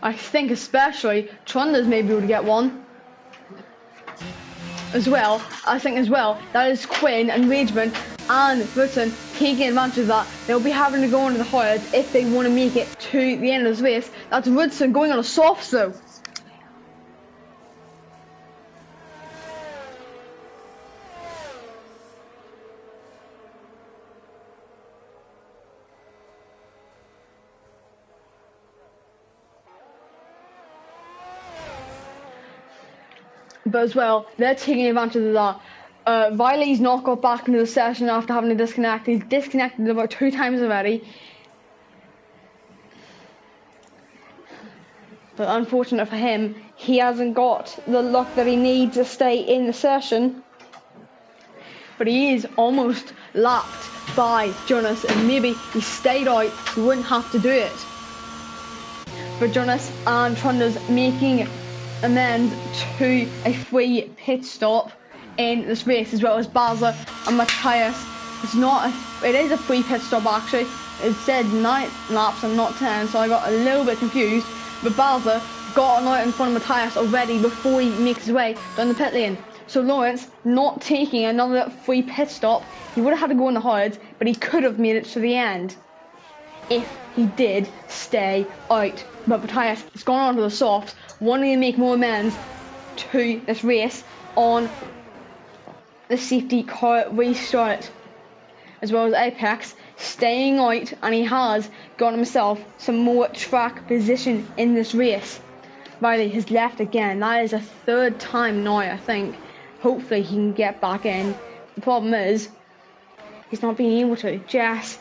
I think especially Trundles maybe would get one. As well, I think as well, that is Quinn and Rageman and Rutten taking advantage of that. They'll be having to go into the hards if they want to make it to the end of this race. That's Rutten going on a softs though. But as well, they're taking advantage of that. Riley's not got back into the session after having to disconnect. He's disconnected about 2 times already. But unfortunate for him, he hasn't got the luck that he needs to stay in the session. But he is almost lapped by Jonas, and maybe he stayed out, he wouldn't have to do it. But Jonas and Trundles making amends to a free pit stop in this race, as well as Balzer and Matthias. It is a free pit stop actually. It said 9 laps and not 10, so I got a little bit confused. But Balzer got out in front of Matthias already before he makes his way down the pit lane. So Lawrence not taking another free pit stop. He would have had to go in the hards, but he could have made it to the end if he did stay out. But Matthias has gone on to the softs, wanting to make more amends to this race on the safety car restart, as well as Apex staying out, and he has got himself some more track position in this race. Riley has left again. That is a 3rd time now, I think. Hopefully he can get back in. The problem is he's not being able to. Jess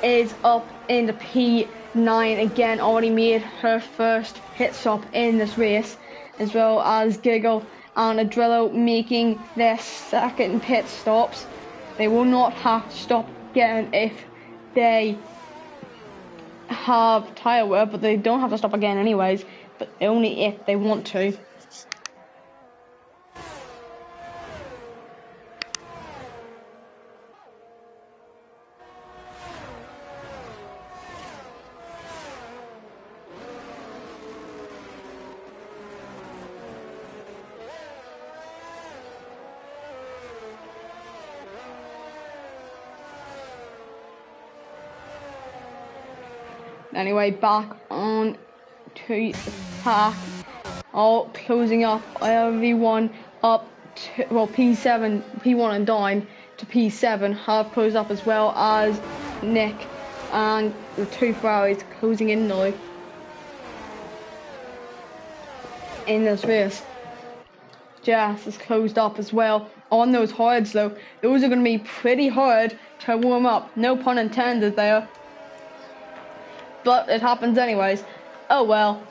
is up into P9 again, already made her first pit stop in this race, as well as Giggle and Adrillo making their 2nd pit stops. They will not have to stop again if they have tyre wear, but they don't have to stop again anyways, but only if they want to. Anyway, back on to the pack, all closing up. Everyone up to, well, P7, P1 and down to P7 have closed up, as well as Nick and the 2 Ferraris closing in now in this race. Jess is closed up as well on those hards though. Those are going to be pretty hard to warm up, no pun intended there. But it happens anyways. Oh well.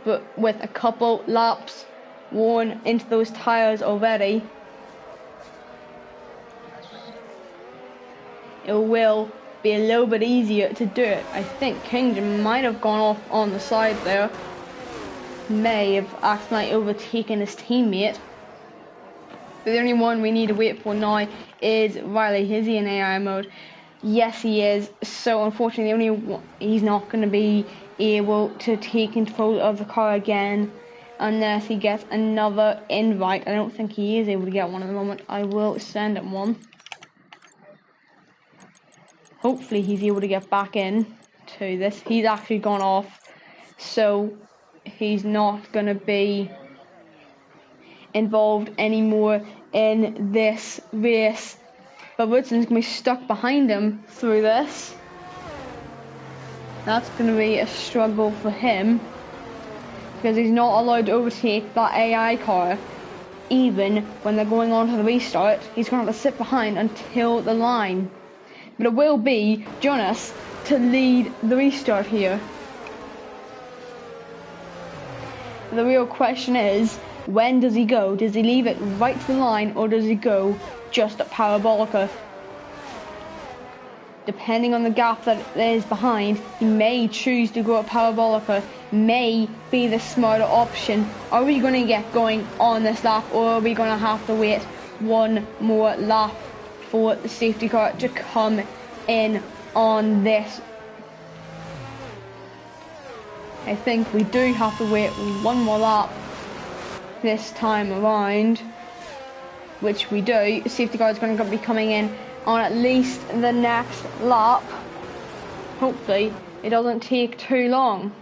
But with a couple laps worn into those tyres already, it will be a little bit easier to do it. I think Kingdom might have gone off on the side there. May have accidentally overtaken his teammate. But the only one we need to wait for now is Riley. Is he in AI mode? Yes, he is. So unfortunately, he's not going to be able to take control of the car again unless he gets another invite. I don't think he is able to get one at the moment. I will send him one. Hopefully he's able to get back in to this. He's actually gone off, so he's not going to be involved anymore in this race. But Woodson's going to be stuck behind him through this. That's going to be a struggle for him, because he's not allowed to overtake that AI car. Even when they're going on to the restart, he's going to have to sit behind until the line. But it will be Jonas to lead the restart here. The real question is, when does he go? Does he leave it right to the line, or does he go just at Parabolica? Depending on the gap that is behind, he may choose to go at Parabolica, may be the smarter option. Are we going to get going on this lap, or are we going to have to wait one more lap for the safety car to come in on this? I think we do have to wait one more lap this time around, which we do. The safety car is going to be coming in on at least the next lap. Hopefully it doesn't take too long.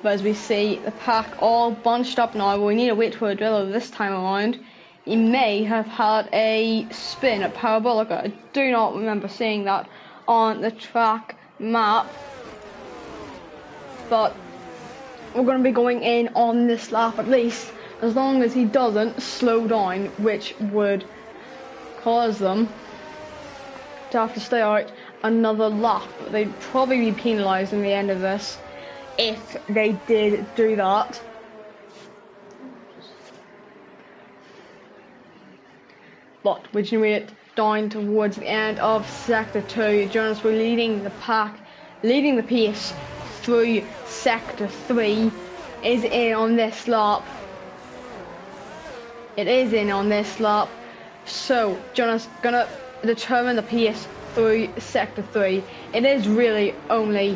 But as we see the pack all bunched up now, we need to wait for a driller this time around. He may have had a spin at Parabolica. I do not remember seeing that on the track map. But we're going to be going in on this lap at least, as long as he doesn't slow down, which would cause them to have to stay out another lap. They'd probably be penalised in the end of this if they did do that. But we can wait down towards the end of Sector 2. Jonas will leading the pack, leading the pace through Sector 3. Is in on this lap. It is in on this lap. So Jonas gonna determine the pace through Sector 3. It is really only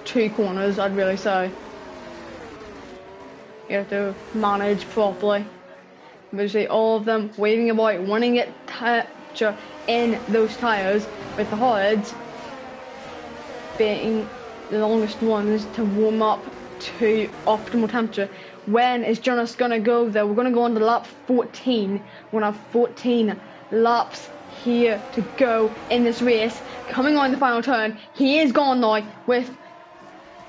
two corners, I'd really say. You have to manage properly. Obviously all of them waving about, wanting it temperature in those tyres, with the hards being the longest ones to warm up to optimal temperature. When is Jonas gonna go though? We're gonna go on to lap 14. We're gonna have 14 laps here to go in this race. Coming on the final turn, he is gone now with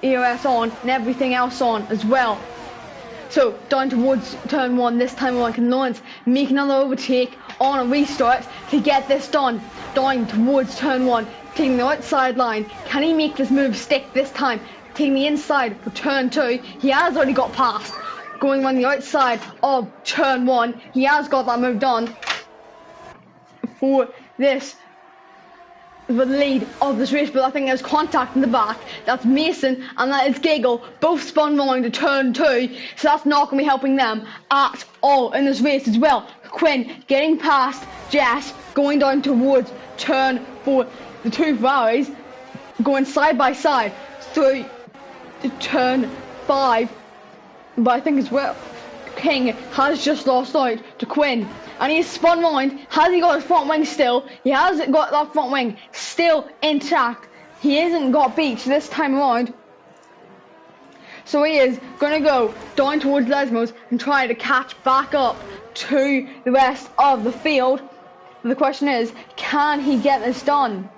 ERT on and everything else on as well. So down towards turn 1 this time around, can Lawrence make another overtake on a restart to get this done? Down towards turn 1, taking the outside line. Can he make this move stick this time? Taking the inside for turn 2. He has already got past. Going on the outside of turn 1. He has got that move done for this, the lead of this race. But I think there's contact in the back. That's Mason and that is Giggle, both spun round to turn 2, so that's not going to be helping them at all in this race as well. Quinn getting past Jess, going down towards turn 4. The two Ferraris going side by side through to turn 5, but I think as well King has just lost out to Quinn, and he's spun round. Has he got his front wing still? He has got that front wing still intact. He hasn't got beat this time around, so he is going to go down towards Lesmos and try to catch back up to the rest of the field. But the question is, can he get this done?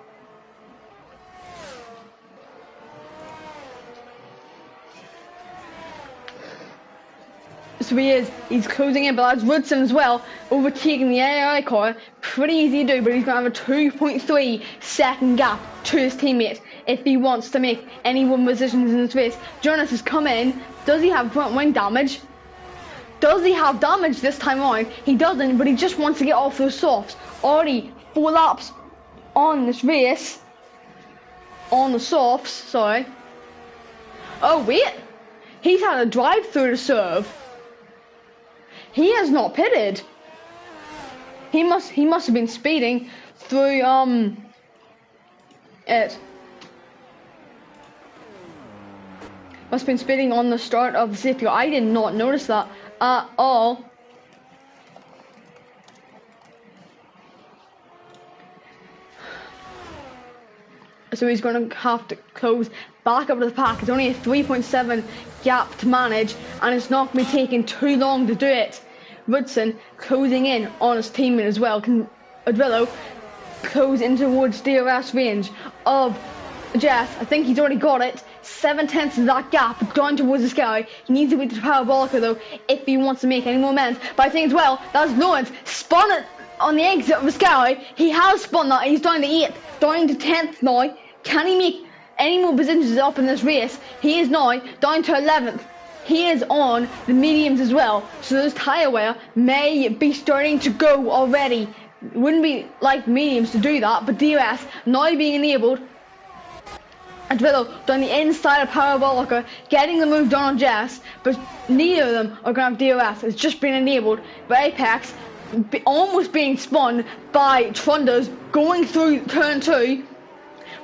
So he's closing in, but that's Woodson as well, overtaking the AI car. Pretty easy to do, but he's going to have a 2.3 second gap to his teammate if he wants to make any one positions in this race. Jonas has come in. Does he have front wing damage? Does he have damage this time around? He doesn't, but he just wants to get off those softs. Already 4 laps on this race. On the softs, sorry. Oh wait, he's had a drive through to serve. He has not pitted. He must have been speeding through it. Must have been speeding on the start of the safety car. I did not notice that at all. So he's going to have to close back up to the pack. It's only a 3.7 gap to manage, and it's not going to be taking too long to do it. Woodson closing in on his teammate as well. Can Adrillo close in towards DRS range of Jess? I think he's already got it. 7/10 of that gap down towards the sky. He needs to beat the parabolica though if he wants to make any more amends. But I think as well, that's Lawrence spun it on the exit of the sky. He has spun that. He's down to 8th, down to 10th now. Can he make any more positions up in this race? He is now down to 11th. He is on the mediums as well, so those tyre wear may be starting to go already. Wouldn't be like mediums to do that, but DRS now being enabled. Adrillo down the inside of Parabolica, getting the move done on Jess, but neither of them are going to have DRS. It's just been enabled by Apex, almost being spun by Trunders going through turn 2.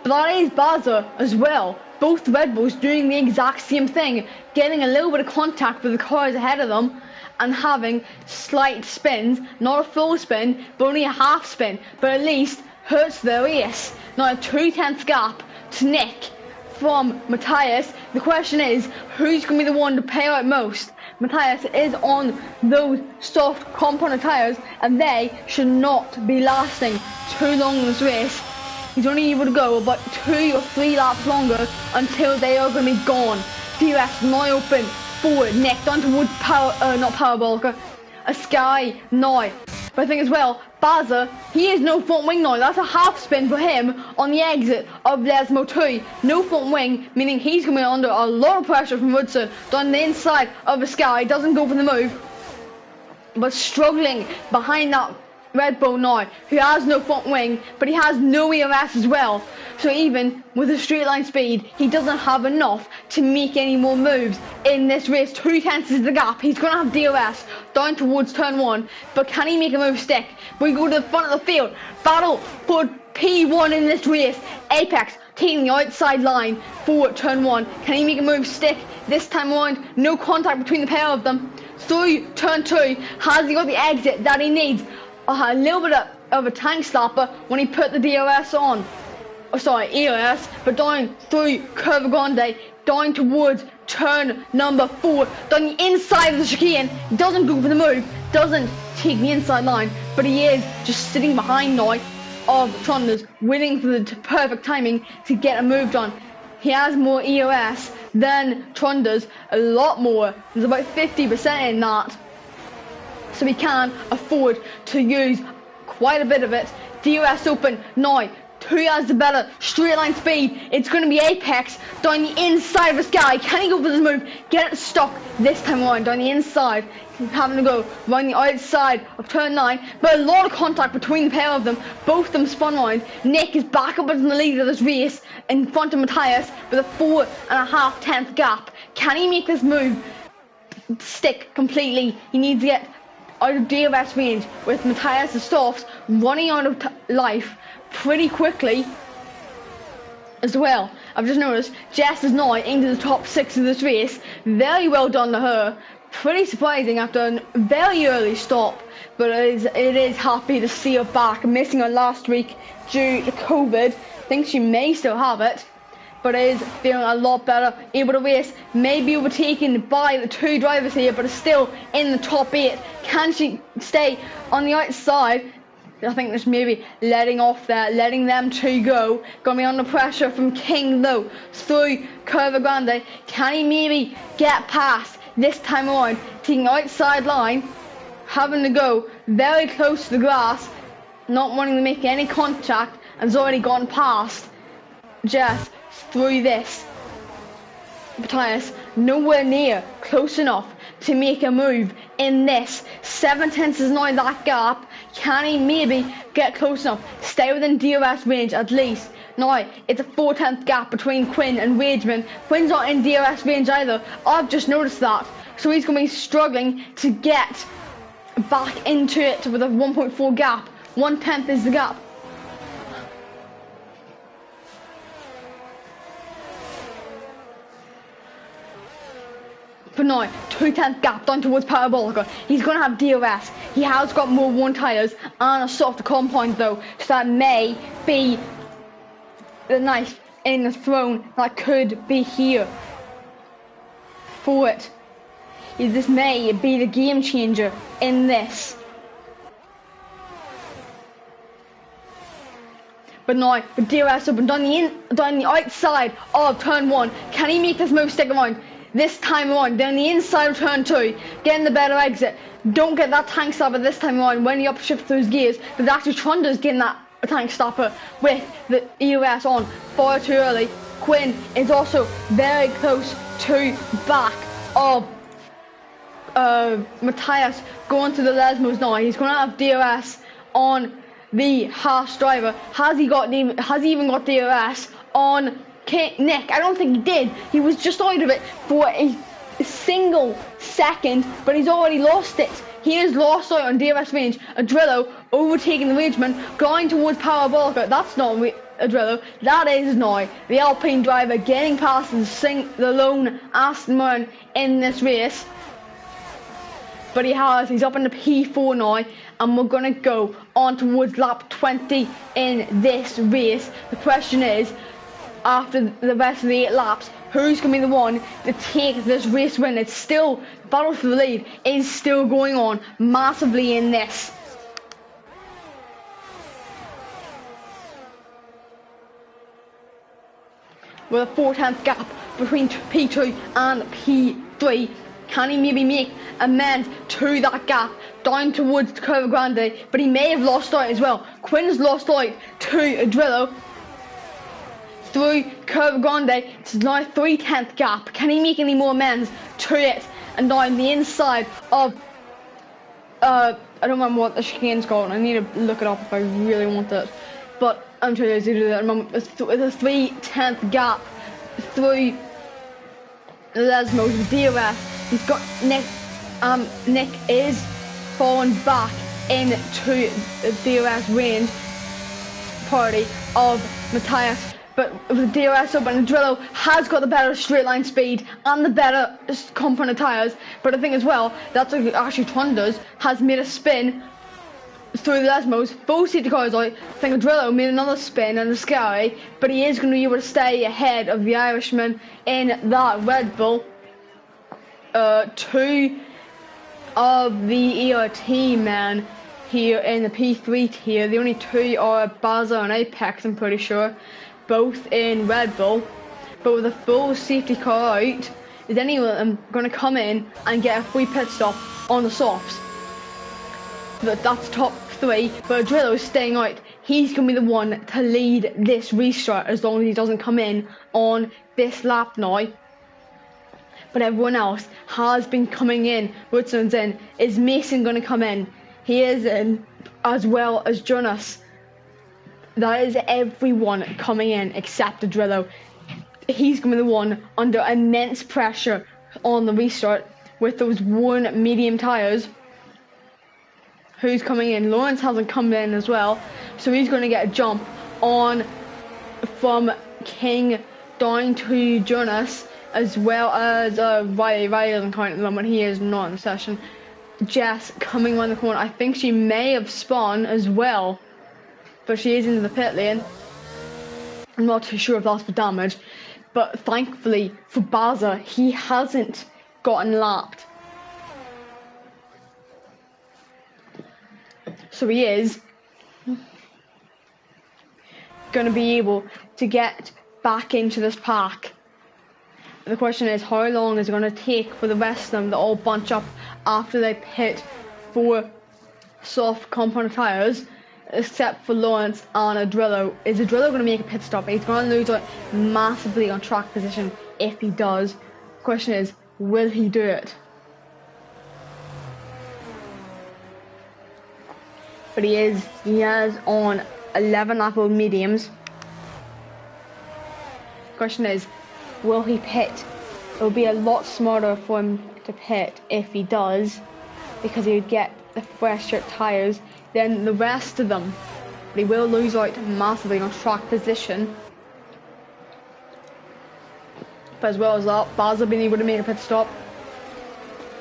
But that is Baza as well. Both Red Bulls doing the exact same thing, getting a little bit of contact with the cars ahead of them and having slight spins, not a full spin, but only a half spin, but at least hurts their race. Now a 2/10 gap to Nick from Matthias. The question is, who's going to be the one to pay out most? Matthias is on those soft compound tyres, and they should not be lasting too long in this race. He's only able to go about 2 or 3 laps longer until they are going to be gone. DRS now open forward, Nick down towards not Parabolica, a Sky now. But I think as well, Baza, he is no front wing now. That's a half spin for him on the exit of Lesmo 2. No front wing, meaning he's going to be under a lot of pressure from Woodson down the inside of the Sky. Doesn't go for the move, but struggling behind that Red Bull now, who has no front wing, but he has no ERS as well. So even with a straight line speed, he doesn't have enough to make any more moves in this race. 2/10 is the gap. He's going to have DRS down towards turn 1, but can he make a move stick? We go to the front of the field. Battle for P1 in this race. Apex taking the outside line for turn 1. Can he make a move stick this time around? No contact between the pair of them. Through turn 2, has he got the exit that he needs? A little bit of a tank slapper when he put the DRS on. Oh, sorry, ERS, but down through Curva Grande, down towards turn number 4, down the inside of the chicane. He doesn't go for the move, doesn't take the inside line, but he is just sitting behind now of Trunders, waiting for the perfect timing to get a move done. He has more ERS than Trunders, a lot more. There's about 50% in that. So we can afford to use quite a bit of it. DRS open now. 2 has the better straight line speed. It's going to be Apex down the inside of the Sky. Can he go for this move? Get it stuck this time around down the inside. He's having to go around the outside of turn 9. But a lot of contact between the pair of them. Both of them spun around. Nick is back up as the leader of this race in front of Matthias with a 4.5 gap. Can he make this move stick completely? He needs to get out of DRS range with Matthias' softs running out of life pretty quickly as well. I've just noticed Jess is now into the top 6 of this race. Very well done to her. Pretty surprising after a very early stop, but it is happy to see her back, missing her last week due to COVID. I think she may still have it, but is feeling a lot better, able to race, may be overtaken by the 2 drivers here, but is still in the top 8. Can she stay on the outside? I think there's maybe letting off there, letting them 2 go. Gonna be under pressure from King though, through Curva Grande. Can he maybe get past this time around, taking the outside line, having to go very close to the grass, not wanting to make any contact, and has already gone past Jess through this. Matthias nowhere near close enough to make a move in this. 7 tenths is now that gap. Can he maybe get close enough? Stay within DRS range at least. Now, it's a 4 tenth gap between Quinn and Rageman. Quinn's not in DRS range either. I've just noticed that. So he's going to be struggling to get back into it with a 1.4 gap. 1 tenth is the gap. But now, 2 tenth gap down towards Parabolica. He's going to have DRS. He has got more worn tyres and a softer compound though. So that may be the knife in the throne that could be here for it. This may be the game changer in this. But now, with DRS open down the outside of turn 1, can he make this move stick around? This time around, down the inside of turn 2, getting the better exit. Don't get that tank stopper this time around when you upshift those gears, but actually Trondo's getting that tank stopper with the ERS on far too early. Quinn is also very close to back of Matthias going to the Lesmos now. He's going to have DRS on the Haas driver. Has he even got DRS on Nick? I don't think he did. He was just out of it for a single second, but he's already lost it. He has lost out on DRS range. Adrillo overtaking the Rageman, going towards Parabolica. That's not Adrillo. That is now the Alpine driver getting past the lone Aston Martin in this race. But he's up in the P4 now, and we're going to go on towards lap 20 in this race. The question is, after the rest of the 8 laps, who's going to be the one to take this race win? It's still, battle for the lead is still going on massively in this. With a 4 tenth gap between P2 and P3. Can he maybe make amends to that gap down towards Curva Grande? But he may have lost out as well. Quinn's lost out to Adrillo through Curva Grande. It's now a 3 tenth gap. Can he make any more amends to it? And down the inside of I don't remember what the chicane's called. I need to look it up if I really want it. But I'm too lazy to do that. Remember, it's a 3 tenth gap through Lesmos with DRS. He's got Nick. Nick is falling back into the DRS range party of Matthias. But with DRS up, and Drillo has got the better straight line speed and the better compound of tyres. But I think as well, that's what actually Tron does, has made a spin through the Lesmos. Both safety cars out. I think Drillo made another spin and a Sky, but he is going to be able to stay ahead of the Irishman in that Red Bull. 2 of the ERT men here in the P3 tier. The only 2 are Baza and Apex, I'm pretty sure, both in Red Bull. But with a full safety car out, is any of them going to come in and get a free pit stop on the softs? That's top 3, but Drillo is staying out. He's going to be the one to lead this restart as long as he doesn't come in on this lap now. But everyone else has been coming in. Woodson's in. Is Mason going to come in? He is in, as well as Jonas. That is everyone coming in except Adrillo. He's going to be the one under immense pressure on the restart with those worn medium tyres. Who's coming in? Lawrence hasn't come in as well, so he's going to get a jump on from King down to Jonas, as well as Riley. Riley doesn't count at the moment, he is not in the session. Jess coming around the corner. I think she may have spun as well, but she is into the pit lane. I'm not too sure if that's for damage, but thankfully for Baza, he hasn't gotten lapped. So he is going to be able to get back into this pack. The question is, how long is it going to take for the rest of them to all bunch up after they pit for soft compound tyres, except for Lawrence and Adrillo? Is Adrillo going to make a pit stop? He's going to lose out massively on track position if he does. The question is, will he do it? but he is on 11 lap of mediums. Question is, will he pit? It will be a lot smarter for him to pit if he does, because he would get the fresher tyres than the rest of them. But he will lose out massively on track position. But as well as that, Basil being able to make a pit stop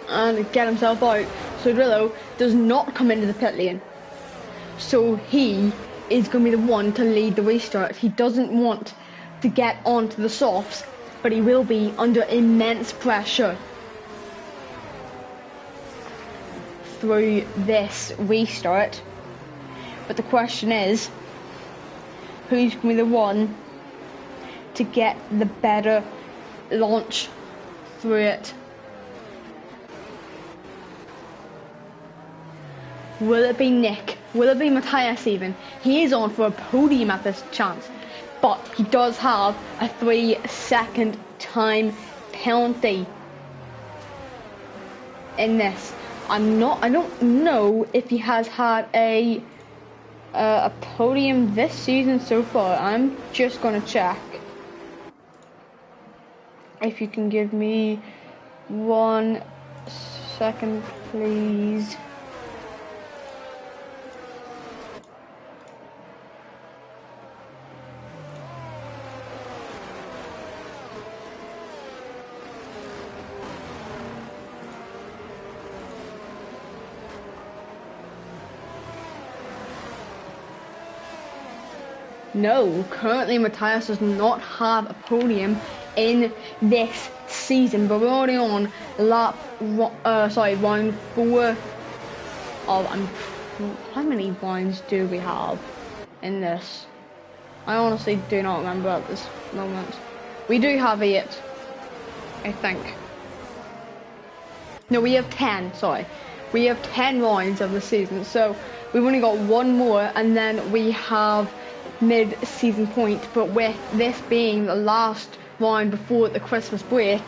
and get himself out. So Drillo does not come into the pit lane. So he is going to be the one to lead the restart. He doesn't want to get onto the softs, but he will be under immense pressure through this restart. But the question is, who's going to be the one to get the better launch through it? Will it be Nick? Will it be Matthias even? He is on for a podium at this chance, but he does have a 3-second time penalty in this. I don't know if he has had a podium this season so far. I'm just gonna check. If you can give me 1 second, please. No, currently Matthias does not have a podium in this season, but we're already on round 4 of, how many rounds do we have in this? I honestly do not remember at this moment. We do have 8, I think. No, we have 10, sorry. We have 10 rounds of the season, so we've only got 1 more, and then we have mid-season point. But with this being the last round before the Christmas break,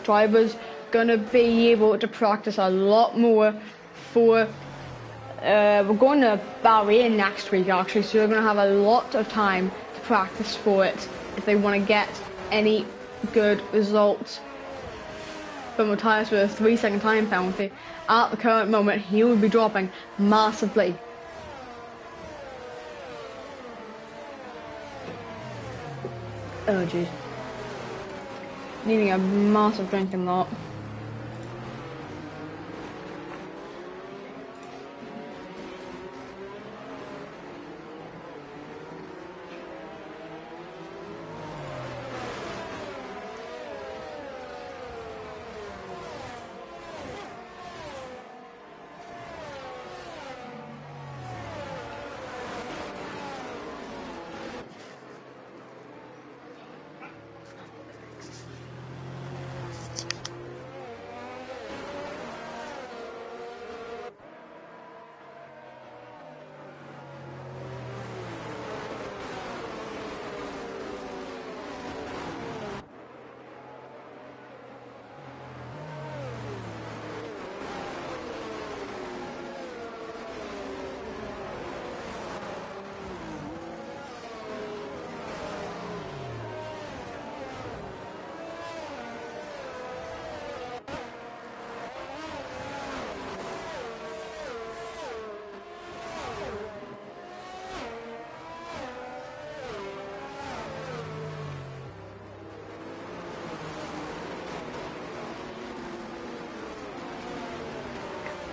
drivers gonna be able to practice a lot more for we're going to Bahrain next week actually, so they're gonna have a lot of time to practice for it if they want to get any good results. But Matthias with a 3-second time penalty at the current moment, he will be dropping massively. Oh jeez. Needing a massive drink in that.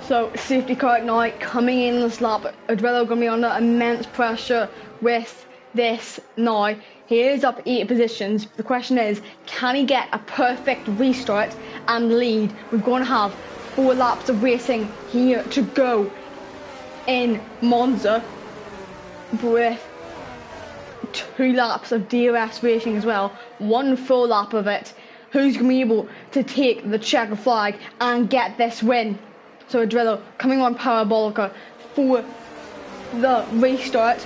So safety car now coming in this lap. Adrello going to be under immense pressure with this now. He is up 8 positions. The question is, can he get a perfect restart and lead? We're going to have 4 laps of racing here to go in Monza, with 2 laps of DRS racing as well. 1 full lap of it. Who's going to be able to take the checker flag and get this win? So Adrello coming on Parabolica for the restart.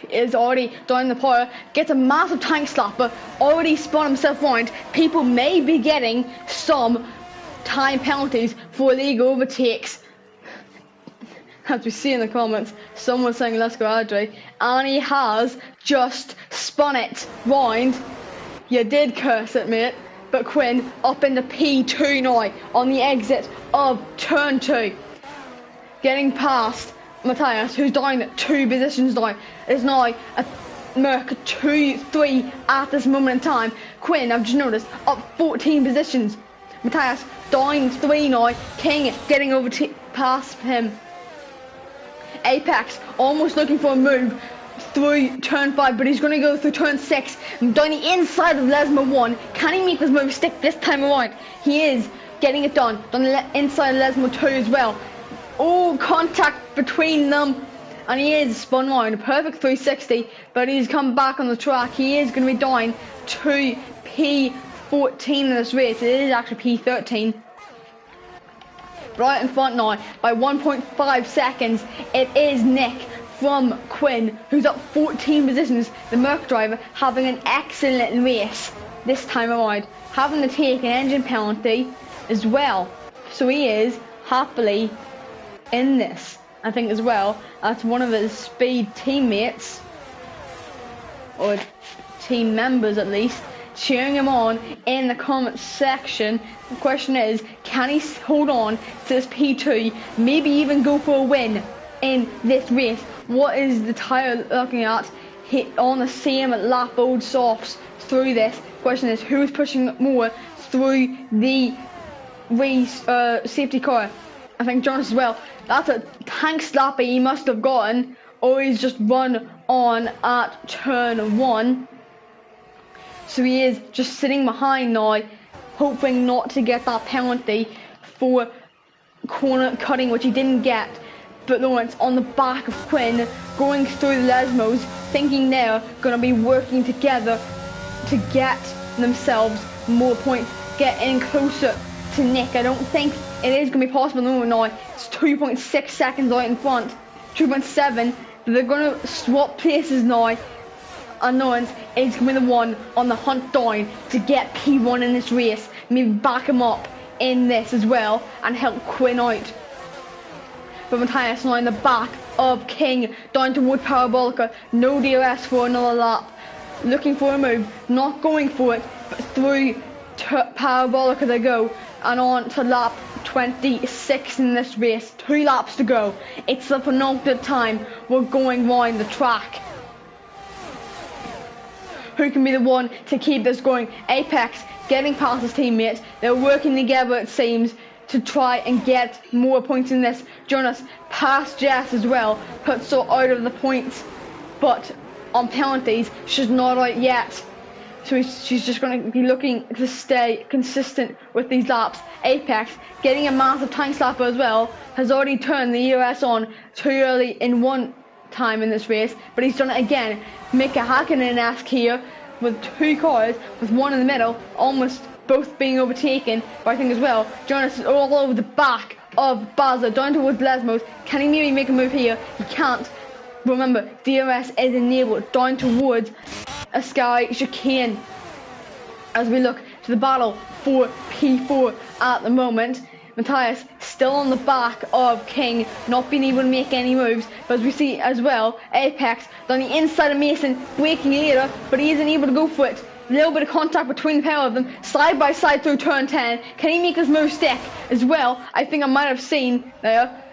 Is already down the power, gets a massive tank slapper, already spun himself round. People may be getting some time penalties for illegal overtakes as we see in the comments, someone saying let's go Adri, and he has just spun it round. You did curse it, mate. But Quinn up into P2 now on the exit of turn 2. Getting past Matthias, who's down 2 positions now. Is now a Merc 2-3 at this moment in time. Quinn, I've just noticed, up 14 positions. Matthias down 3 now. King getting over past him. Apex almost looking for a move through turn 5, but he's going to go through turn 6 down the inside of Lesmo 1. Can he make this move stick this time around? He is getting it done on the inside of Lesmo 2 as well. Oh, contact between them, and he is spun round a perfect 360, but he's come back on the track. He is going to be down to P14 in this race. It is actually P13. Right in front now by 1.5 seconds. It is Nick from Quinn, who's up 14 positions. The Merc driver having an excellent race this time around, having to take an engine penalty as well. So he is happily in this. I think as well, that's one of his speed teammates, or team members at least, cheering him on in the comments section. The question is, can he hold on to this P2, maybe even go for a win in this race? What is the tyre looking at? Hit on the same lap old softs through this. Question is, who is pushing more through the race safety car? I think Jonas as well. That's a tank slapper he must have gotten, or he's just run on at turn 1. So he is just sitting behind now, hoping not to get that penalty for corner cutting, which he didn't get. But Lawrence on the back of Quinn, going through the Lesmos, thinking they're going to be working together to get themselves more points, get in closer to Nick. I don't think it is going to be possible now. It's 2.6 seconds out in front, 2.7, but they're going to swap places now. And Lawrence is going to be the one on the hunt down to get P1 in this race, maybe back him up in this as well and help Quinn out. But Matthias now in the back of King, down toward Parabolica, no DRS for another lap, looking for a move, not going for it, but through Parabolica they go, and on to lap 26 in this race. 2 laps to go. It's the penultimate time we're going round the track. Who can be the one to keep this going? Apex getting past his teammates. They're working together, it seems, to try and get more points in this. Jonas past Jess as well, puts so out of the points, but on penalties, she's not out yet. So she's just going to be looking to stay consistent with these laps. Apex getting a massive tank slapper as well, has already turned the ERS on too early in one time in this race, but he's done it again. Mika Hakkinen-esque here with 2 cars, with one in the middle, almost both being overtaken. But I think as well, Jonas is all over the back of Baza, down towards Lesmos. Can he maybe make a move here? He can't. Remember, DRS is enabled down towards a Sky chicane as we look to the battle for P4 at the moment. Matthias still on the back of King, not being able to make any moves, but as we see as well, Apex on the inside of Mason, breaking later, but he isn't able to go for it. A little bit of contact between the pair of them, side by side through turn 10. Can he make this move stick as well? I think I might have seen there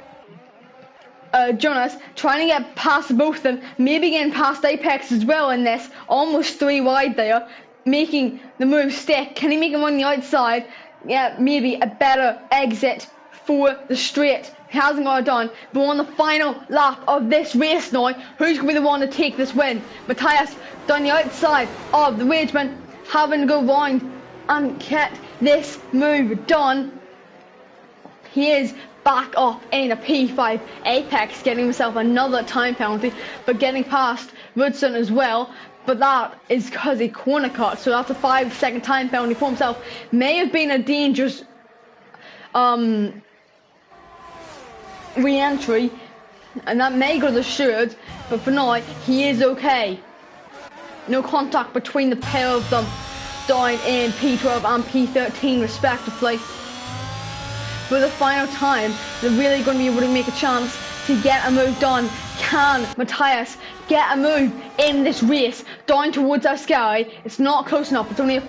Jonas trying to get past both of them, maybe getting past Apex as well in this, almost 3 wide there, making the move stick. Can he make him on the outside? Yeah, maybe a better exit for the straight. He hasn't got it done, but on the final lap of this race now, who's going to be the one to take this win? Matthias down the outside of the Rageman, having to go round and get this move done. He is back up in a P5. Apex getting himself another time penalty, but getting past Woodson as well. But that is because he corner cut, so that's a 5-second time penalty for himself. May have been a dangerous re-entry, and that may go to the shirt, but for now he is okay. No contact between the pair of them, down in P12 and P13 respectively. For the final time, they're really going to be able to make a chance to get a move done. Can Matthias get a move in this race down towards our sky? It's not close enough. It's only a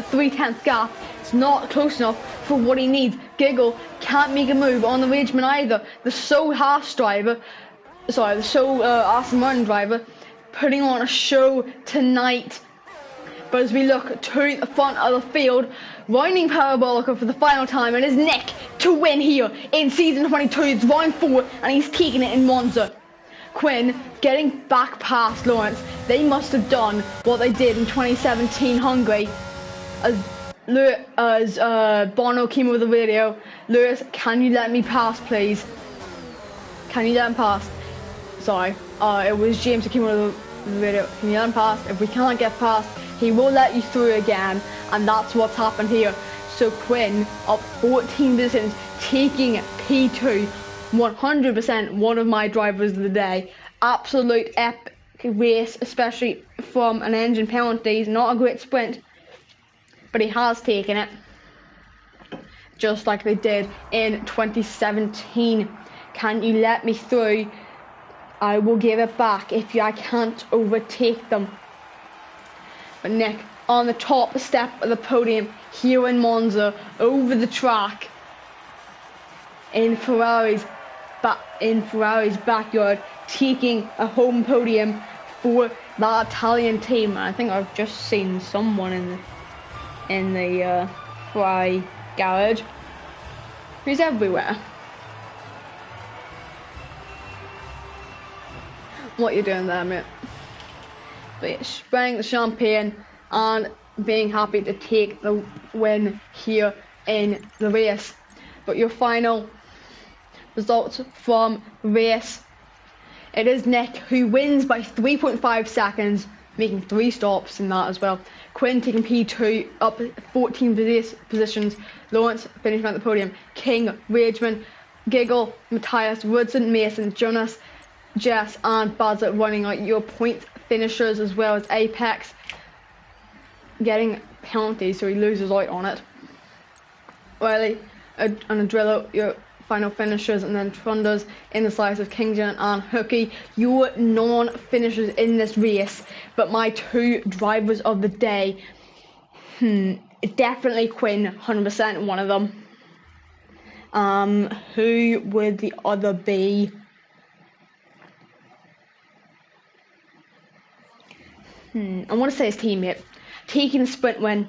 3/10 gap. It's not close enough for what he needs. Giggle can't make a move on the Rageman either. The Aston Martin driver putting on a show tonight. But as we look to the front of the field, rounding Parabolica for the final time, and his neck to win here in season 22. It's round 4, and he's taking it in Monza. Quinn getting back past Lawrence. They must have done what they did in 2017 Hungary. As Bono came over the radio, Lewis, can you let me pass, please? Can you let him pass? Sorry, it was James who came over the radio. Can you let him pass? If we can't get past, he will let you through again, and that's what's happened here. So Quinn up 14 positions, taking P2, 100% one of my drivers of the day. Absolute epic race, especially from an engine penalty. Not a great sprint, but he has taken it, just like they did in 2017. Can you let me through? I will give it back if I can't overtake them. But Nick on the top step of the podium here in Monza, over the track in Ferrari's backyard, taking a home podium for that Italian team. I think I've just seen someone in the Ferrari garage. He's everywhere. What you doing there, mate? But yeah, spraying the champagne and being happy to take the win here in the race. But your final results from the race, it is Nick who wins by 3.5 seconds, making 3 stops in that as well. Quinn taking P2 up 14 positions. Lawrence finishing at the podium. King, Rageman, Giggle, Matthias, Woodson, Mason, Jonas, Jess and Baza running out your point finishers, as well as Apex getting penalties, so he loses out on it. Riley and Adrillo, your final finishers, and then Trunders in the slice of Kington and Hooky, your non-finishers in this race. But my 2 drivers of the day, definitely Quinn, 100% one of them. Who would the other be? I want to say his teammate taking the sprint win.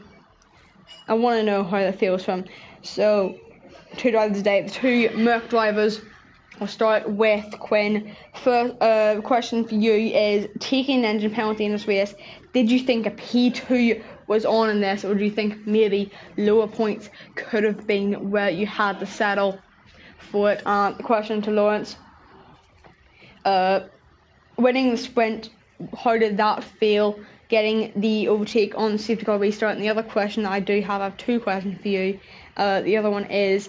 I want to know how that feels from. So, 2 drivers today, the 2 Merc drivers. I'll start with Quinn. First question for you is, taking an engine penalty in this race, did you think a P2 was on in this, or do you think maybe lower points could have been where you had to settle for it? Question to Lawrence. Winning the sprint, how did that feel, getting the overtake on the safety car restart? And the other question that I have 2 questions for you. The other one is,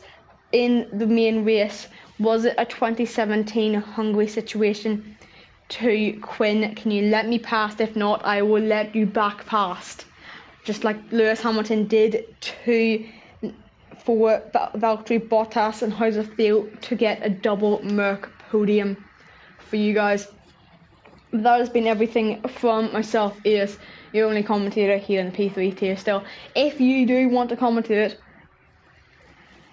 in the main race, was it a 2017 Hungary situation to Quinn? Can you let me past? If not, I will let you back past, just like Lewis Hamilton did for Valtteri Bottas. And how does it feel to get a double Merc podium for you guys? That has been everything from myself, Ace, your only commentator here in the P3 tier still. If you do want to commentate,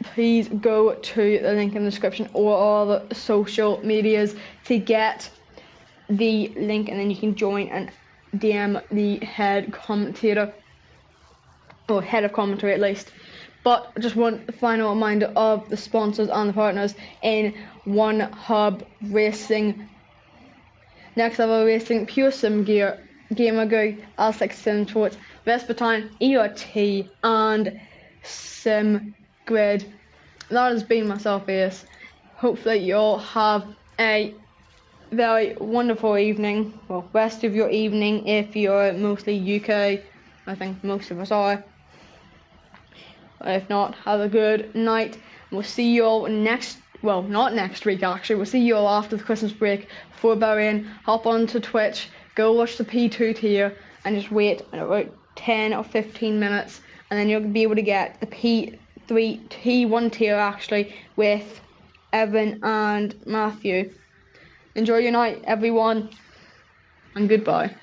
please go to the link in the description or all the social medias to get the link, and then you can join and DM the head commentator, or head of commentary at least. But just one final reminder of the sponsors and the partners in One Hub Racing, Next Level Racing, Pure Sim Gear, Gamergo, Aztec Sim Sports, Vespertine, ERT, and Sim Grid. That has been myself, Ace. Hopefully you all have a very wonderful evening. Well, rest of your evening if you're mostly UK. I think most of us are. If not, have a good night. We'll see you all not next week actually. We'll see you all after the Christmas break for Burying. Hop onto Twitch, go watch the P2 tier, and just wait about 10 or 15 minutes, and then you'll be able to get the P3 T1 tier actually with Evan, and Matthew. Enjoy your night, everyone, and goodbye.